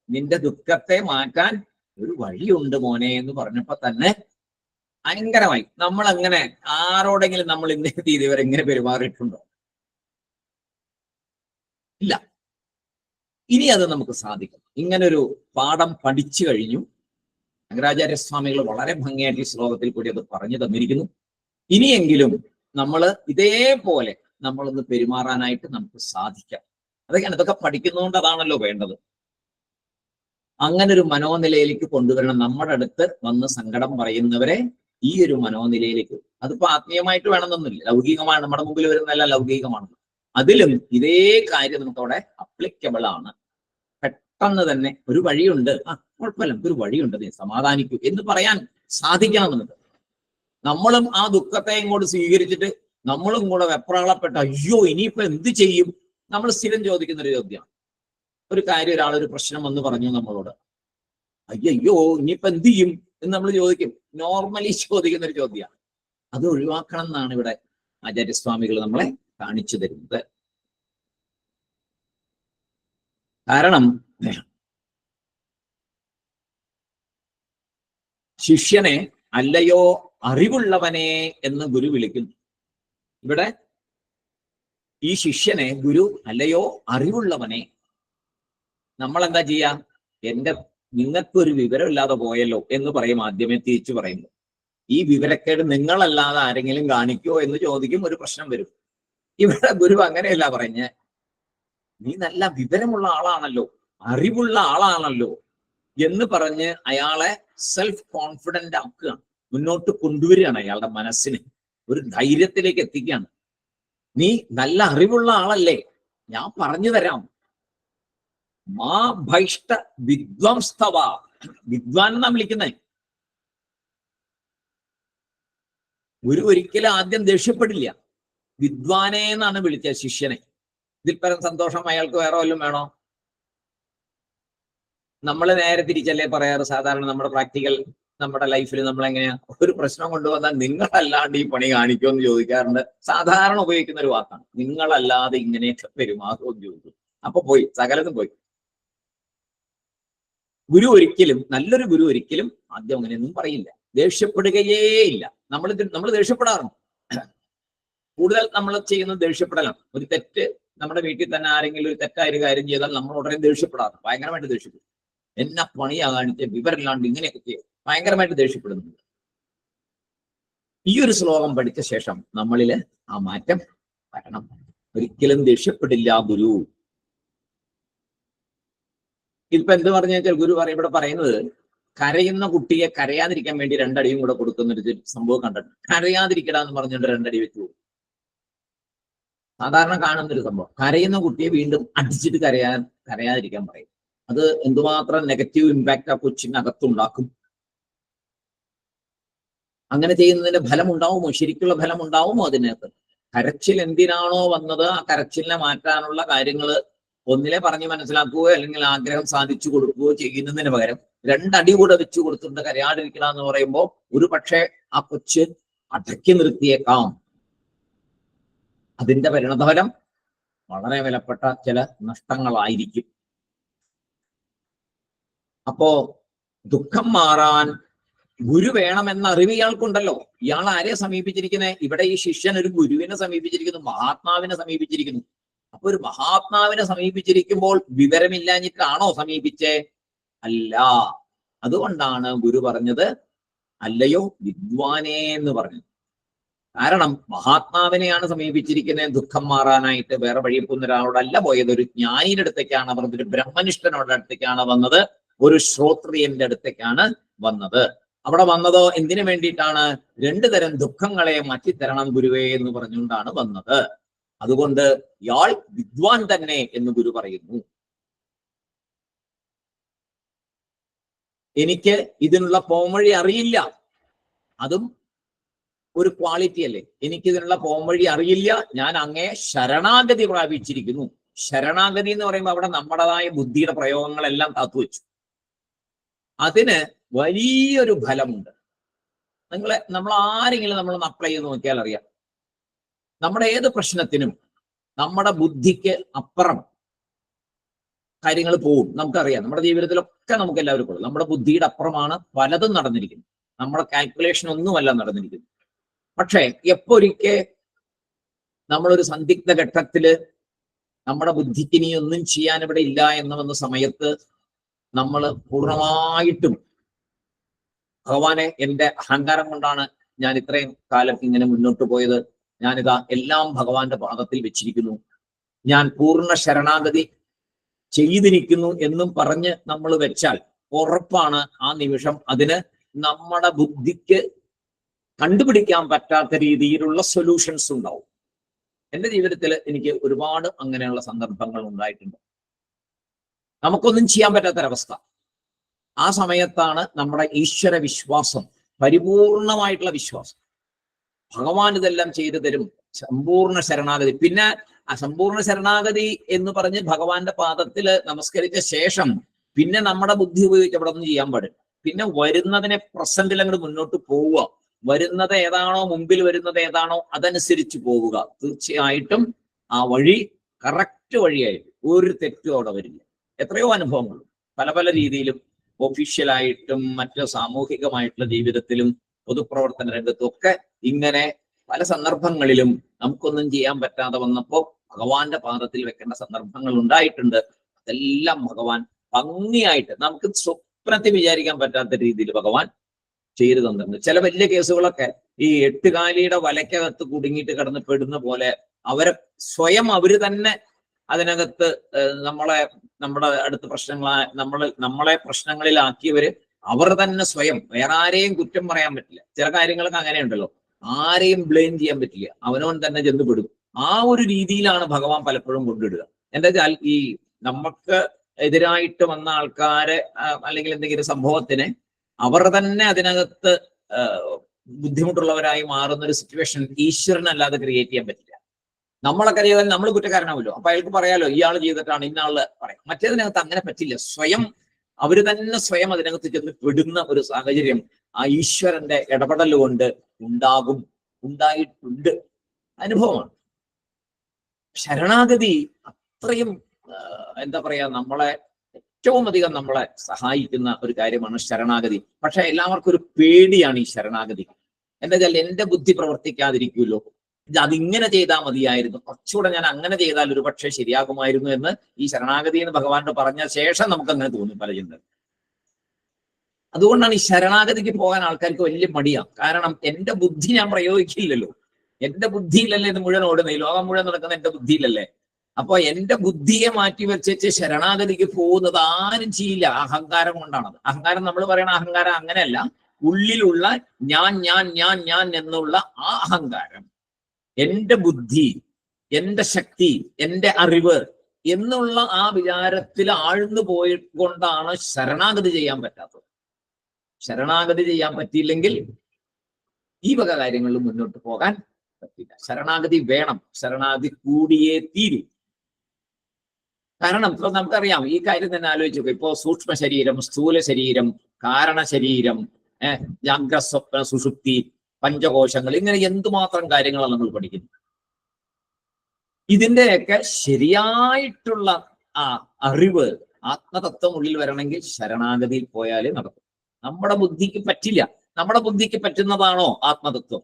നിന്റെ ദുഃഖത്തെ മാറ്റാൻ ഒരു വഴിയുണ്ട് മോനെ എന്ന് പറഞ്ഞപ്പോ തന്നെ ഭയങ്കരമായി. നമ്മൾ അങ്ങനെ ആരോടെങ്കിലും നമ്മൾ ഇന്നേ തീയതി വരെ ഇങ്ങനെ പെരുമാറിയിട്ടുണ്ടോ? ഇല്ല. ഇനി അത് നമുക്ക് സാധിക്കും. ഇങ്ങനൊരു പാഠം പഠിച്ചു കഴിഞ്ഞു. ശങ്കരാചാര്യസ്വാമികൾ വളരെ ഭംഗിയായിട്ട് ഈ ശ്ലോകത്തിൽ കൂടി അത് പറഞ്ഞു തന്നിരിക്കുന്നു. ഇനിയെങ്കിലും നമ്മൾ ഇതേപോലെ നമ്മളൊന്ന് പെരുമാറാനായിട്ട് നമുക്ക് സാധിക്കാം. അതൊക്കെയാണ്, ഇതൊക്കെ പഠിക്കുന്നതുകൊണ്ട് അതാണല്ലോ വേണ്ടത്. അങ്ങനെ ഒരു മനോനിലയിലേക്ക് കൊണ്ടുവരണം. നമ്മുടെ അടുത്ത് വന്ന് സങ്കടം പറയുന്നവരെ ഈ ഒരു മനോനിലയിലേക്ക്, അതിപ്പോ ആത്മീയമായിട്ട് വേണമെന്നൊന്നുമില്ല, ലൗകികമാണ്. നമ്മുടെ മുമ്പിൽ വരുന്നതല്ല ലൗകികമാണ്. അതിലും ഇതേ കാര്യം നമുക്കവിടെ അപ്ലിക്കബിൾ ആണ്. പെട്ടെന്ന് തന്നെ ഒരു വഴിയുണ്ട്, കുഴപ്പമില്ല, ഒരു വഴിയുണ്ട്, നീ സമാധാനിക്കൂ എന്ന് പറയാൻ സാധിക്കണം നമുക്ക്. നമ്മളും ആ ദുഃഖത്തെ ഇങ്ങോട്ട് സ്വീകരിച്ചിട്ട് നമ്മളും കൂടെ വെപ്രാളപ്പെട്ട അയ്യോ ഇനിയിപ്പോ എന്ത് ചെയ്യും, നമ്മൾ സ്ഥിരം ചോദിക്കുന്ന ഒരു ചോദ്യമാണ്. ഒരു കാര്യം, ഒരാളൊരു പ്രശ്നം വന്ന് പറഞ്ഞു നമ്മളോട്, അയ്യോ ഇനിയിപ്പോ എന്ത് ചെയ്യും എന്ന് നമ്മൾ ചോദിക്കും. നോർമലി ചോദിക്കുന്ന ഒരു ചോദ്യമാണ്. അത് ഒഴിവാക്കണം എന്നാണ് ഇവിടെ ആചാര്യസ്വാമികൾ നമ്മളെ കാണിച്ചു തരുന്നത്. കാരണം ശിഷ്യനെ അല്ലയോ അറിവുള്ളവനെ എന്ന് ഗുരു വിളിക്കുന്നു. ഇവിടെ ഈ ശിഷ്യനെ ഗുരു അല്ലയോ അറിവുള്ളവനെ. നമ്മൾ എന്താ ചെയ്യാ? നിങ്ങൾക്കൊരു വിവരമില്ലാതെ പോയല്ലോ എന്ന് പറയും ആദ്യമേ തിരിച്ചു പറയുമ്പോൾ. ഈ വിവരക്കേട് നിങ്ങളല്ലാതെ ആരെങ്കിലും കാണിക്കോ എന്ന് ചോദിക്കും, ഒരു പ്രശ്നം വരും. ഇവിടെ ഗുരു അങ്ങനെയല്ല പറഞ്ഞ്, നീ നല്ല വിവരമുള്ള ആളാണല്ലോ, അറിവുള്ള ആളാണല്ലോ എന്ന് പറഞ്ഞ് അയാളെ സെൽഫ് കോൺഫിഡന്റ് ആക്കുകയാണ്, മുന്നോട്ട് കൊണ്ടുവരികയാണ്. അയാളുടെ മനസ്സിനെ ഒരു ധൈര്യത്തിലേക്ക് എത്തിക്കുകയാണ്. നീ നല്ല അറിവുള്ള ആളല്ലേ, ഞാൻ പറഞ്ഞു തരാം. മാ ഭൈഷ്ട വിദ്വംസ്തവ, വിദ്വാൻ എന്നാ വിളിക്കുന്നേ. ഗുരു ഒരിക്കലും ആദ്യം ദേഷ്യപ്പെടില്ല. വിദ്വാനെ എന്നാണ് വിളിച്ചത് ശിഷ്യനെ. ഇതിൽ പരം സന്തോഷം അയാൾക്ക് വേറെ വല്ലതും വേണോ? നമ്മൾ നേരെ തിരിച്ചല്ലേ പറയാറ് സാധാരണ നമ്മുടെ പ്രാക്ടിക്കൽ നമ്മുടെ ലൈഫിൽ. നമ്മൾ എങ്ങനെയാ ഒരു പ്രശ്നം കൊണ്ടുവന്നാൽ നിങ്ങളല്ലാണ്ട് ഈ പണി കാണിക്കുമെന്ന് ചോദിക്കാറുണ്ട്. സാധാരണ ഉപയോഗിക്കുന്ന ഒരു വാക്കാണ്, നിങ്ങളല്ലാതെ ഇങ്ങനെയൊക്കെ പെരുമാറുമെന്ന് ചോദിക്കും. അപ്പൊ പോയി, സകലതും പോയി. ഗുരു ഒരിക്കലും, നല്ലൊരു ഗുരു ഒരിക്കലും ആദ്യം അങ്ങനെയൊന്നും പറയില്ല, ദേഷ്യപ്പെടുകയേ ഇല്ല. നമ്മൾ ദേഷ്യപ്പെടാറുണ്ട്. കൂടുതൽ നമ്മൾ ചെയ്യുന്നത് ദേഷ്യപ്പെടലാണ്. ഒരു തെറ്റ് നമ്മുടെ വീട്ടിൽ തന്നെ ആരെങ്കിലും ഒരു തെറ്റായ ഒരു കാര്യം ചെയ്താൽ നമ്മൾ ഉടനെ ദേഷ്യപ്പെടാറുണ്ട്, ഭയങ്കരമായിട്ട് ദേഷ്യപ്പെടും. എന്നെ പണിയാ കാണിച്ച് വിവരമില്ലാണ്ട് ഇങ്ങനെയൊക്കെ ചെയ്യും, ഭയങ്കരമായിട്ട് ദേഷ്യപ്പെടുന്നുണ്ട്. ഈ ഒരു ശ്ലോകം പഠിച്ച ശേഷം നമ്മളില് ആ മാറ്റം വരണം. ഒരിക്കലും ദേഷ്യപ്പെടില്ല ഗുരു. ഇതിപ്പോ എന്ത് പറഞ്ഞു വെച്ചാൽ ഗുരു ഇവിടെ പറയുന്നത്, കരയുന്ന കുട്ടിയെ കരയാതിരിക്കാൻ വേണ്ടി രണ്ടടിയും കൂടെ കൊടുക്കുന്ന ഒരു സംഭവം കണ്ടിട്ടുണ്ട്. കരയാതിരിക്കടാന്ന് പറഞ്ഞുകൊണ്ട് രണ്ടടി വെച്ചു കൊടുക്കും. സാധാരണ കാണുന്നൊരു സംഭവം. കരയുന്ന കുട്ടിയെ വീണ്ടും അടിച്ചിട്ട് കരയാതിരിക്കാൻ പറയും. അത് എന്തുമാത്രം നെഗറ്റീവ് ഇമ്പാക്ട് ആ കൊച്ചിനകത്തുണ്ടാക്കും. അങ്ങനെ ചെയ്യുന്നതിന്റെ ഫലം ഉണ്ടാവുമോ? ശരിക്കുള്ള ഫലം ഉണ്ടാവുമോ അതിനകത്ത്? കരച്ചിൽ എന്തിനാണോ വന്നത് ആ കരച്ചിലിനെ മാറ്റാനുള്ള കാര്യങ്ങൾ ഒന്നിലെ പറഞ്ഞ് മനസ്സിലാക്കുകയോ അല്ലെങ്കിൽ ആഗ്രഹം സാധിച്ചു കൊടുക്കുകയോ ചെയ്യുന്നതിന് പകരം രണ്ടടി കൂടെ വെച്ചു കൊടുത്തിട്ട് കരയാതിരിക്കണം എന്ന് പറയുമ്പോൾ ഒരു പക്ഷേ ആ കൊച്ച് അടക്കി നിർത്തിയേക്കാം. അതിന്റെ പരിണതഫലം വളരെ വിലപ്പെട്ട ചില നഷ്ടങ്ങളായിരിക്കും. അപ്പോ ദുഃഖം മാറാൻ ഗുരു വേണമെന്ന അറിവ് ഇയാൾക്കുണ്ടല്ലോ. ഇയാൾ ആരെയെ സമീപിച്ചിരിക്കുന്നത്? ഇവിടെ ഈ ശിഷ്യൻ ഒരു ഗുരുവിനെ സമീപിച്ചിരിക്കുന്നു, മഹാത്മാവിനെ സമീപിച്ചിരിക്കുന്നു. അപ്പൊ ഒരു മഹാത്മാവിനെ സമീപിച്ചിരിക്കുമ്പോൾ വിവരമില്ലാഞ്ഞിട്ടാണോ സമീപിച്ചേ? അല്ല. അതുകൊണ്ടാണ് ഗുരു പറഞ്ഞത് അല്ലയോ വിദ്വാനേ എന്ന് പറഞ്ഞത്. കാരണം മഹാത്മാവിനെയാണ് സമീപിച്ചിരിക്കുന്നത് ദുഃഖം മാറാനായിട്ട്. വേറെ വഴിയൊന്നും ഒരാളോടല്ല പോയത്, ഒരു ജ്ഞാനിയുടെ അടുത്തേക്കാണ് പറഞ്ഞത്, ഒരു ബ്രഹ്മനിഷ്ഠനോടെ അടുത്തേക്കാണ് വന്നത്, ഒരു ശ്രോത്രിയന്റെ അടുത്തേക്കാണ് വന്നത്. അവിടെ വന്നതോ എന്തിനു വേണ്ടിയിട്ടാണ്? രണ്ടു തരം ദുഃഖങ്ങളെ മാറ്റിത്തരണം ഗുരുവേ എന്ന് പറഞ്ഞുകൊണ്ടാണ് വന്നത്. അതുകൊണ്ട് ഇയാൾ വിദ്വാൻ തന്നെ എന്ന് ഗുരു പറയുന്നു. എനിക്ക് ഇതിനുള്ള പോംവഴി അറിയില്ല, അതും ഒരു ക്വാളിറ്റി അല്ലേ. എനിക്കിതിനുള്ള പോംവഴി അറിയില്ല, ഞാൻ അങ്ങേ ശരണാഗതി പ്രാപിച്ചിരിക്കുന്നു. ശരണാഗതി എന്ന് പറയുമ്പോൾ അവിടെ നമ്മുടേതായ ബുദ്ധിയുടെ പ്രയോഗങ്ങളെല്ലാം കാത്തുവെച്ചു. അതിന് വലിയൊരു ഫലമുണ്ട്. നമ്മൾ ആരെങ്കിലും നമ്മൾ അപ്ലൈ ചെയ്ത് നോക്കിയാൽ അറിയാം, നമ്മുടെ ഏത് പ്രശ്നത്തിനും നമ്മുടെ ബുദ്ധിക്ക് അപ്പുറം കാര്യങ്ങൾ പോകും. നമുക്കറിയാം, നമ്മുടെ ജീവിതത്തിലൊക്കെ നമുക്ക് എല്ലാവർക്കും പോകും. നമ്മുടെ ബുദ്ധിയുടെ അപ്പുറമാണ് പലതും നടന്നിരിക്കുന്നത്. നമ്മുടെ കാൽക്കുലേഷൻ ഒന്നുമല്ല നടന്നിരിക്കുന്നത്. പക്ഷേ എപ്പൊരിക്കെ നമ്മളൊരു സന്ദിഗ്ധ ഘട്ടത്തില് നമ്മുടെ ബുദ്ധിക്ക് ഇനി ഒന്നും ചെയ്യാൻ ഇവിടെ ഇല്ല എന്ന് വന്ന സമയത്ത് നമ്മൾ പൂർണ്ണമായിട്ടും ഭഗവാനെ, എൻ്റെ അഹങ്കാരം കൊണ്ടാണ് ഞാൻ ഇത്രയും കാലം ഇങ്ങനെ മുന്നോട്ട് പോയത്, ഞാനിതാ എല്ലാം ഭഗവാന്റെ പാദത്തിൽ വെച്ചിരിക്കുന്നു, ഞാൻ പൂർണ്ണ ശരണാഗതി ചെയ്തിരിക്കുന്നു എന്നും പറഞ്ഞ് നമ്മൾ വെച്ചാൽ ഉറപ്പാണ് ആ നിമിഷം അതിന് നമ്മുടെ ബുദ്ധിക്ക് കണ്ടുപിടിക്കാൻ പറ്റാത്ത രീതിയിലുള്ള സൊല്യൂഷൻസ് ഉണ്ടാവും. എൻ്റെ ജീവിതത്തിൽ എനിക്ക് ഒരുപാട് അങ്ങനെയുള്ള സന്ദർഭങ്ങൾ ഉണ്ടായിട്ടുണ്ട്. നമുക്കൊന്നും ചെയ്യാൻ പറ്റാത്തൊരവസ്ഥ. ആ സമയത്താണ് നമ്മുടെ ഈശ്വര വിശ്വാസം, പരിപൂർണമായിട്ടുള്ള വിശ്വാസം, ഭഗവാൻ ഇതെല്ലാം ചെയ്തു തരും, സമ്പൂർണ്ണ ശരണാഗതി. പിന്നെ ആ സമ്പൂർണ്ണ ശരണാഗതി എന്ന് പറഞ്ഞ് ഭഗവാന്റെ പാദത്തിൽ നമസ്കരിച്ച ശേഷം പിന്നെ നമ്മുടെ ബുദ്ധി ഉപയോഗിച്ച് അവിടെ ഒന്നും ചെയ്യാൻ പാടില്ല. പിന്നെ വരുന്നതിനെ പ്രസന്റിൽ അങ്ങോട്ട് മുന്നോട്ട് പോവുക. വരുന്നത് ഏതാണോ, മുമ്പിൽ വരുന്നത് ഏതാണോ അതനുസരിച്ച് പോവുക. തീർച്ചയായിട്ടും ആ വഴി കറക്റ്റ് വഴിയായിട്ട് ഒരു തെറ്റും അവിടെ വരില്ല. എത്രയോ അനുഭവങ്ങൾ പല പല രീതിയിലും, ഒഫീഷ്യലായിട്ടും മറ്റ് സാമൂഹികമായിട്ടുള്ള ജീവിതത്തിലും പൊതുപ്രവർത്തന രംഗത്തും ഒക്കെ ഇങ്ങനെ പല സന്ദർഭങ്ങളിലും നമുക്കൊന്നും ചെയ്യാൻ പറ്റാതെ വന്നപ്പോൾ ഭഗവാന്റെ പാദത്തിൽ വെക്കേണ്ട സന്ദർഭങ്ങൾ ഉണ്ടായിട്ടുണ്ട്. അതെല്ലാം ഭഗവാൻ ഭംഗിയായിട്ട്, നമുക്ക് സ്വപ്നത്തിൽ വിചാരിക്കാൻ പറ്റാത്ത രീതിയിൽ ഭഗവാൻ ചെയ്തു തന്നിട്ടുണ്ട്. ചില വലിയ കേസുകളൊക്കെ ഈ എട്ടുകാലിയുടെ വലയ്ക്കകത്ത് കുടുങ്ങിയിട്ട് കിടന്ന് പെടുന്ന പോലെ അവര് തന്നെ അതിനകത്ത് നമ്മുടെ അടുത്ത നമ്മളെ പ്രശ്നങ്ങളിലാക്കിയവര് അവർ തന്നെ സ്വയം, വേറെ ആരെയും കുറ്റം പറയാൻ പറ്റില്ല. ചില കാര്യങ്ങളൊക്കെ അങ്ങനെയുണ്ടല്ലോ, ആരെയും ബ്ലെയിം ചെയ്യാൻ പറ്റില്ല, അവനവൻ തന്നെ ചെന്ന് പെടും. ആ ഒരു രീതിയിലാണ് ഭഗവാൻ പലപ്പോഴും കൊണ്ടിടുക. എന്താ വെച്ചാൽ ഈ നമുക്ക് എതിരായിട്ട് വന്ന ആൾക്കാരെ അല്ലെങ്കിൽ എന്തെങ്കിലും സംഭവത്തിനെ അവർ തന്നെ അതിനകത്ത് ബുദ്ധിമുട്ടുള്ളവരായി മാറുന്ന ഒരു സിറ്റുവേഷൻ ഈശ്വരനല്ലാതെ ക്രിയേറ്റ് ചെയ്യാൻ പറ്റില്ല. നമ്മളൊക്കെ ചെയ്താൽ നമ്മൾ കുറ്റക്കാരനാവുമല്ലോ. അപ്പൊ അയാൾക്ക് പറയാലോ ഇയാൾ ചെയ്തിട്ടാണ് ഇന്നാള് പറയാം. മറ്റേതിനകത്ത് അങ്ങനെ പറ്റില്ല. സ്വയം അവര് തന്നെ സ്വയം അതിനകത്ത് ചെന്ന് പെടുന്ന ഒരു സാഹചര്യം ആ ഈശ്വരന്റെ ഇടപെടൽ കൊണ്ട് ഉണ്ടായിട്ടുണ്ട്. അനുഭവമാണ്. ശരണാഗതി അത്രയും എന്താ പറയാ, നമ്മളെ ഏറ്റവും അധികം നമ്മളെ സഹായിക്കുന്ന ഒരു കാര്യമാണ് ശരണാഗതി. പക്ഷെ എല്ലാവർക്കും ഒരു പേടിയാണ് ഈ ശരണാഗതി. എന്താ വെച്ചാൽ എന്റെ ബുദ്ധി പ്രവർത്തിക്കാതിരിക്കുമല്ലോ, അതിങ്ങനെ ചെയ്താൽ മതിയായിരുന്നു, കുറച്ചുകൂടെ ഞാൻ അങ്ങനെ ചെയ്താൽ ഒരു പക്ഷേ ശരിയാകുമായിരുന്നു എന്ന് ഈ ശരണാഗതി എന്ന് ഭഗവാനോട് പറഞ്ഞ ശേഷം നമുക്ക് അങ്ങനെ തോന്നും പല ചിന്തകൾ. അതുകൊണ്ടാണ് ഈ ശരണാഗതിക്ക് പോകാൻ ആൾക്കാർക്ക് വലിയ മടിയാണ്. കാരണം എന്റെ ബുദ്ധി ഞാൻ പ്രയോഗിക്കില്ലല്ലോ, എന്റെ ബുദ്ധിയിലല്ലേ ഇത് മുഴുവൻ ഓടുന്നത്, ലോകം മുഴുവൻ നടക്കുന്ന എന്റെ ബുദ്ധിയിലല്ലേ. അപ്പൊ എന്റെ ബുദ്ധിയെ മാറ്റി വെച്ച് ശരണാഗതിക്ക് പോകുന്നത് ആരും ചെയ്യില്ല. അഹങ്കാരം കൊണ്ടാണത്. അഹങ്കാരം നമ്മൾ പറയണ അഹങ്കാരം അങ്ങനെയല്ല, ഉള്ളിലുള്ള ഞാൻ ഞാൻ ഞാൻ ഞാൻ എന്നുള്ള ആ അഹങ്കാരം, എന്റെ ബുദ്ധി, എന്റെ ശക്തി, എന്റെ അറിവ് എന്നുള്ള ആ വിചാരത്തിൽ ആഴ്ന്നു പോയിക്കൊണ്ടാണ് ശരണാഗതി ചെയ്യാൻ പറ്റാത്തത്. ശരണാഗതി ചെയ്യാൻ പറ്റിയില്ലെങ്കിൽ ഈ വക കാര്യങ്ങളിൽ മുന്നോട്ട് പോകാൻ പറ്റില്ല. ശരണാഗതി വേണം, ശരണാഗതി കൂടിയേ തീരൂ. കാരണം ഇപ്പൊ നമുക്കറിയാം, ഈ കാര്യം തന്നെ ആലോചിച്ചു. ഇപ്പോ സൂക്ഷ്മ ശരീരം, സ്ഥൂല ശരീരം, കാരണ ശരീരം, ജാഗ്രസ്വപ്ന സുഷുപ്തി, പഞ്ചകോശങ്ങൾ, ഇങ്ങനെ എന്തുമാത്രം കാര്യങ്ങളാണ് നമ്മൾ പഠിക്കുന്നത്. ഇതിന്റെയൊക്കെ ശരിയായിട്ടുള്ള ആ അറിവ്, ആത്മതത്വം ഉള്ളിൽ വരണമെങ്കിൽ ശരണാഗതിയിൽ പോയാലേ നടക്കും. നമ്മുടെ ബുദ്ധിക്ക് പറ്റില്ല. നമ്മുടെ ബുദ്ധിക്ക് പറ്റുന്നതാണോ ആത്മതത്വം?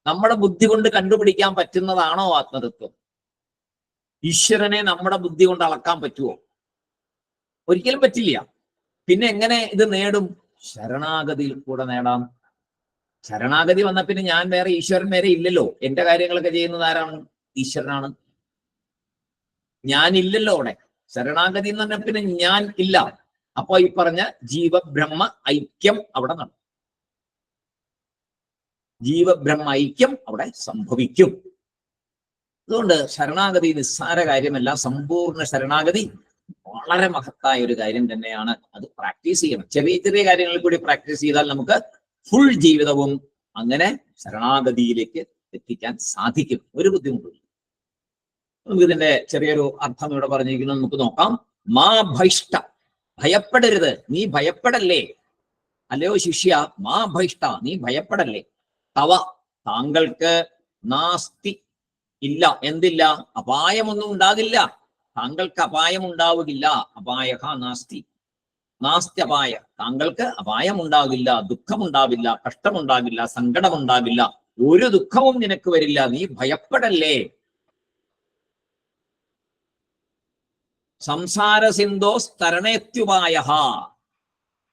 നമ്മുടെ ബുദ്ധി കൊണ്ട് കണ്ടുപിടിക്കാൻ പറ്റുന്നതാണോ ആത്മതത്വം? ഈശ്വരനെ നമ്മുടെ ബുദ്ധി കൊണ്ട് അളക്കാൻ പറ്റുമോ? ഒരിക്കലും പറ്റില്ല. പിന്നെ എങ്ങനെ ഇത് നേടും? ശരണാഗതിയിൽ കൂടെ നേടാം. ശരണാഗതി വന്ന പിന്നെ ഞാൻ വേറെ, ഈശ്വരൻ വേറെ ഇല്ലല്ലോ. എന്റെ കാര്യങ്ങളൊക്കെ ചെയ്യുന്നത് ആരാണ്? ഈശ്വരനാണ്. ഞാനില്ലല്ലോ അവിടെ. ശരണാഗതി എന്ന് പറഞ്ഞാൽ പിന്നെ ഞാൻ ഇല്ല. അപ്പൊ ഈ പറഞ്ഞ ജീവബ്രഹ്മ ഐക്യം അവിടെ നടക്കും. ജീവബ്രഹ്മ ഐക്യം അവിടെ സംഭവിക്കും. അതുകൊണ്ട് ശരണാഗതി നിസ്സാര കാര്യമല്ല. സമ്പൂർണ്ണ ശരണാഗതി വളരെ മഹത്തായ ഒരു കാര്യം തന്നെയാണ്. അത് പ്രാക്ടീസ് ചെയ്യണം. ചെറിയ ചെറിയ കാര്യങ്ങളിൽ കൂടി പ്രാക്ടീസ് ചെയ്താൽ നമുക്ക് ഫുൾ ജീവിതവും അങ്ങനെ ശരണാഗതിയിലേക്ക് എത്തിക്കാൻ സാധിക്കും. ഒരു ബുദ്ധിമുട്ടില്ല. നമുക്ക് ഇതിന്റെ ചെറിയൊരു അർത്ഥം ഇവിടെ പറഞ്ഞിരിക്കുന്നത് നമുക്ക് നോക്കാം. മാ ഭൈഷ്ട, ഭയപ്പെടരുത്, നീ ഭയപ്പെടല്ലേ. അല്ലയോ ശിഷ്യ, മാ ഭൈഷ്ട, നീ ഭയപ്പെടല്ലേ. തവ, താങ്കൾക്ക്, നാസ്തി, ഇല്ല, എന്തില്ല? അപായമൊന്നും ഉണ്ടാകില്ല. താങ്കൾക്ക് അപായം ഉണ്ടാവുകയില്ല. അപായ നാസ്തി, നാസ്തി അപായ, താങ്കൾക്ക് അപായം ഉണ്ടാകില്ല, ദുഃഖമുണ്ടാവില്ല, കഷ്ടമുണ്ടാകില്ല, സങ്കടമുണ്ടാകില്ല, ഒരു ദുഃഖവും നിനക്ക് വരില്ല. നീ ഭയപ്പെടല്ലേ. സംസാര സിന്ധോ തരണേത്യുപായ,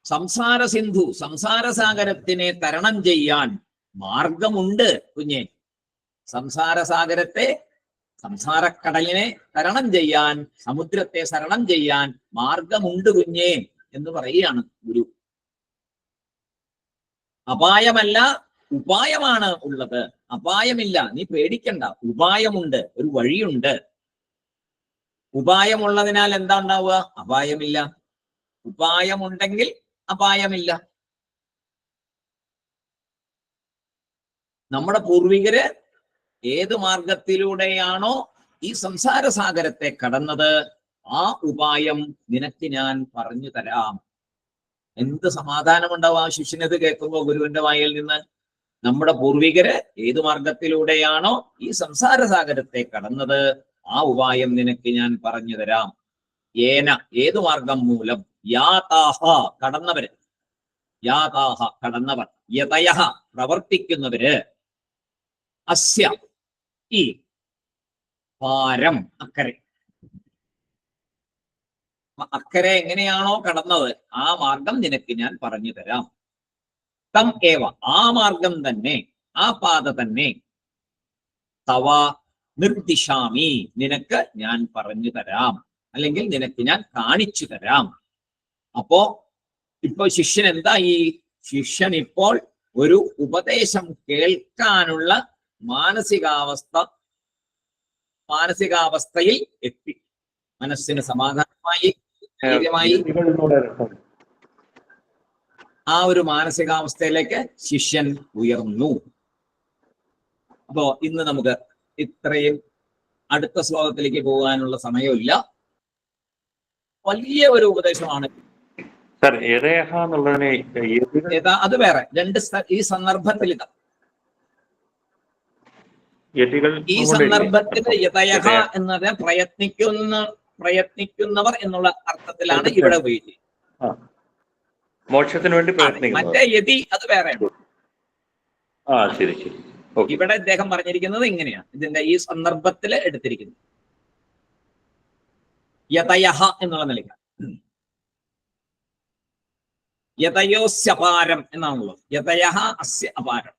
സംസാര സിന്ധു, സംസാരസാഗരത്തിനെ തരണം ചെയ്യാൻ മാർഗമുണ്ട് കുഞ്ഞെ. സംസാരസാഗരത്തെ, സംസാരക്കടലിനെ തരണം ചെയ്യാൻ, സമുദ്രത്തെ തരണം ചെയ്യാൻ മാർഗമുണ്ട് കുഞ്ഞേ എന്ന് പറയുകയാണ് ഗുരു. അപായമല്ല, ഉപായമാണ് ഉള്ളത്. അപായമില്ല, നീ പേടിക്കണ്ട. ഉപായമുണ്ട്, ഒരു വഴിയുണ്ട്. ഉപായമുള്ളതിനാൽ എന്താ ഉണ്ടാവുക? അപായമില്ല. ഉപായമുണ്ടെങ്കിൽ അപായമില്ല. നമ്മുടെ പൂർവികര് ഏത് മാർഗത്തിലൂടെയാണോ ഈ സംസാര സാഗരത്തെ കടന്നത്, ആ ഉപായം നിനക്ക് ഞാൻ പറഞ്ഞു തരാം. എന്ത് സമാധാനമുണ്ടാവും ആ ശിഷ്യനത് കേൾക്കുമ്പോൾ ഗുരുവിന്റെ വായിൽ നിന്ന്. നമ്മുടെ പൂർവികര് ഏത് മാർഗത്തിലൂടെയാണോ ഈ സംസാര സാഗരത്തെ കടന്നത്, ആ ഉപായം നിനക്ക് ഞാൻ പറഞ്ഞു തരാം. ഏന, ഏതു മാർഗം മൂലം, യാതാഹ, കടന്നവര്, യാതാഹ, കടന്നവർ, യതയ, പ്രവർത്തിക്കുന്നവര്, അസ്യ, ഈ പാരം, അക്കരെ, അക്കരെ എങ്ങനെയാണോ കടന്നത് ആ മാർഗം നിനക്ക് ഞാൻ പറഞ്ഞു തരാം. തം ഏവ, ആ മാർഗം തന്നെ, ആ പാത തന്നെ, തവ നിർദ്ദിശാമി, നിനക്ക് ഞാൻ പറഞ്ഞു തരാം, അല്ലെങ്കിൽ നിനക്ക് ഞാൻ കാണിച്ചു തരാം. അപ്പോ ഇപ്പൊ ശിഷ്യൻ എന്താ? ഈ ശിഷ്യൻ ഇപ്പോൾ ഒരു ഉപദേശം കേൾക്കാനുള്ള മാനസികാവസ്ഥയിൽ എത്തി. മനസ്സിന് സമാധാനമായി, ധൈര്യമായി ആ ഒരു മാനസികാവസ്ഥയിലേക്ക് ശിഷ്യൻ ഉയർന്നു. അപ്പോ ഇന്ന് നമുക്ക് ഇത്രയും, അടുത്ത ശ്ലോകത്തിലേക്ക് പോകാനുള്ള സമയമില്ല. വലിയ ഒരു ഉപദേശമാണ്. അത് വേറെ രണ്ട് ഈ സന്ദർഭത്തിൽ ഇതാ, ഈ സന്ദർഭത്തിൽ യതയഹ എന്നത് പ്രയത്നിക്കുന്നവർ എന്നുള്ള അർത്ഥത്തിലാണ് ഇവിടെ ഉപയോഗിച്ചത്. മോക്ഷത്തിന് വേണ്ടി മറ്റേ യതി അത് വേറെയാണ്. ശരി ശരി. ഇവിടെ അദ്ദേഹം പറഞ്ഞിരിക്കുന്നത് ഇങ്ങനെയാണ്, ഇതിന്റെ ഈ സന്ദർഭത്തിൽ എടുത്തിരിക്കുന്നത് യതയഹ എന്നുള്ള നിലയ്ക്ക്. യതയോസ്യപാരം എന്നാണുള്ളത്. യതയഹ അസ്യ അപാരം.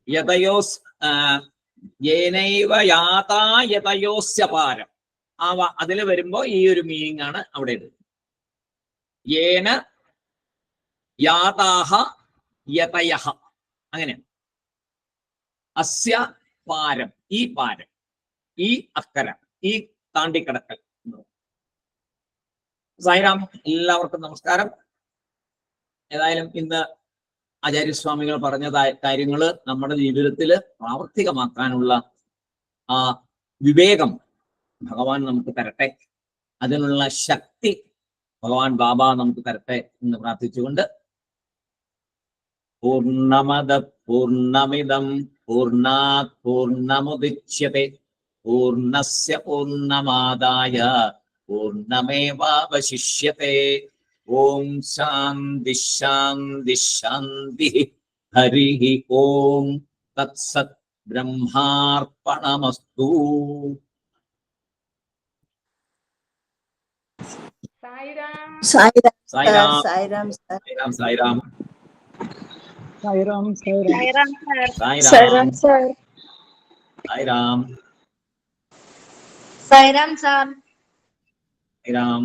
യതയോസ് യേനൈവ യാതാ യതയോസ്യപാരം. അതിൽ വരുമ്പോ ഈ ഒരു മീനിങ് ആണ് അവിടെ ഇടുന്നത്. യേന യാതാഹ യതയഹ, അങ്ങനെയാണ്. അസ്യ പാരം, ഈ പാരം, ഈ അക്കര, ഈ താണ്ടിക്കടക്കൽ. സായിറാം, എല്ലാവർക്കും നമസ്കാരം. ഏതായാലും ഇന്ന് ആചാര്യസ്വാമികൾ പറഞ്ഞതായ കാര്യങ്ങള് നമ്മുടെ ജീവിതത്തിൽ പ്രാവർത്തികമാക്കാനുള്ള ആ വിവേകം ഭഗവാൻ നമുക്ക് തരട്ടെ, അതിനുള്ള ശക്തി ഭഗവാൻ ബാബ നമുക്ക് തരട്ടെ എന്ന് പ്രാർത്ഥിച്ചുകൊണ്ട്, പൂർണ്ണമദ പൂർണ്ണമിദം പൂർണ്ണാത് പൂർണ്ണമുദച്യതേ പൂർണ്ണസ്യ പൂർണ്ണമാദായ പൂർണ്ണമേവാവശിഷ്യതേ. ഓം ശാന്തി ശാന്തി ശാന്തി. ഹരി ഓം തത്സത്. ബ്രഹ്മാർപ്പണമസ്തു. Sairam Sairam Sairam Sairam Sairam Sairam Sairam Sairam sir Sairam Sairam sir Sai Ram.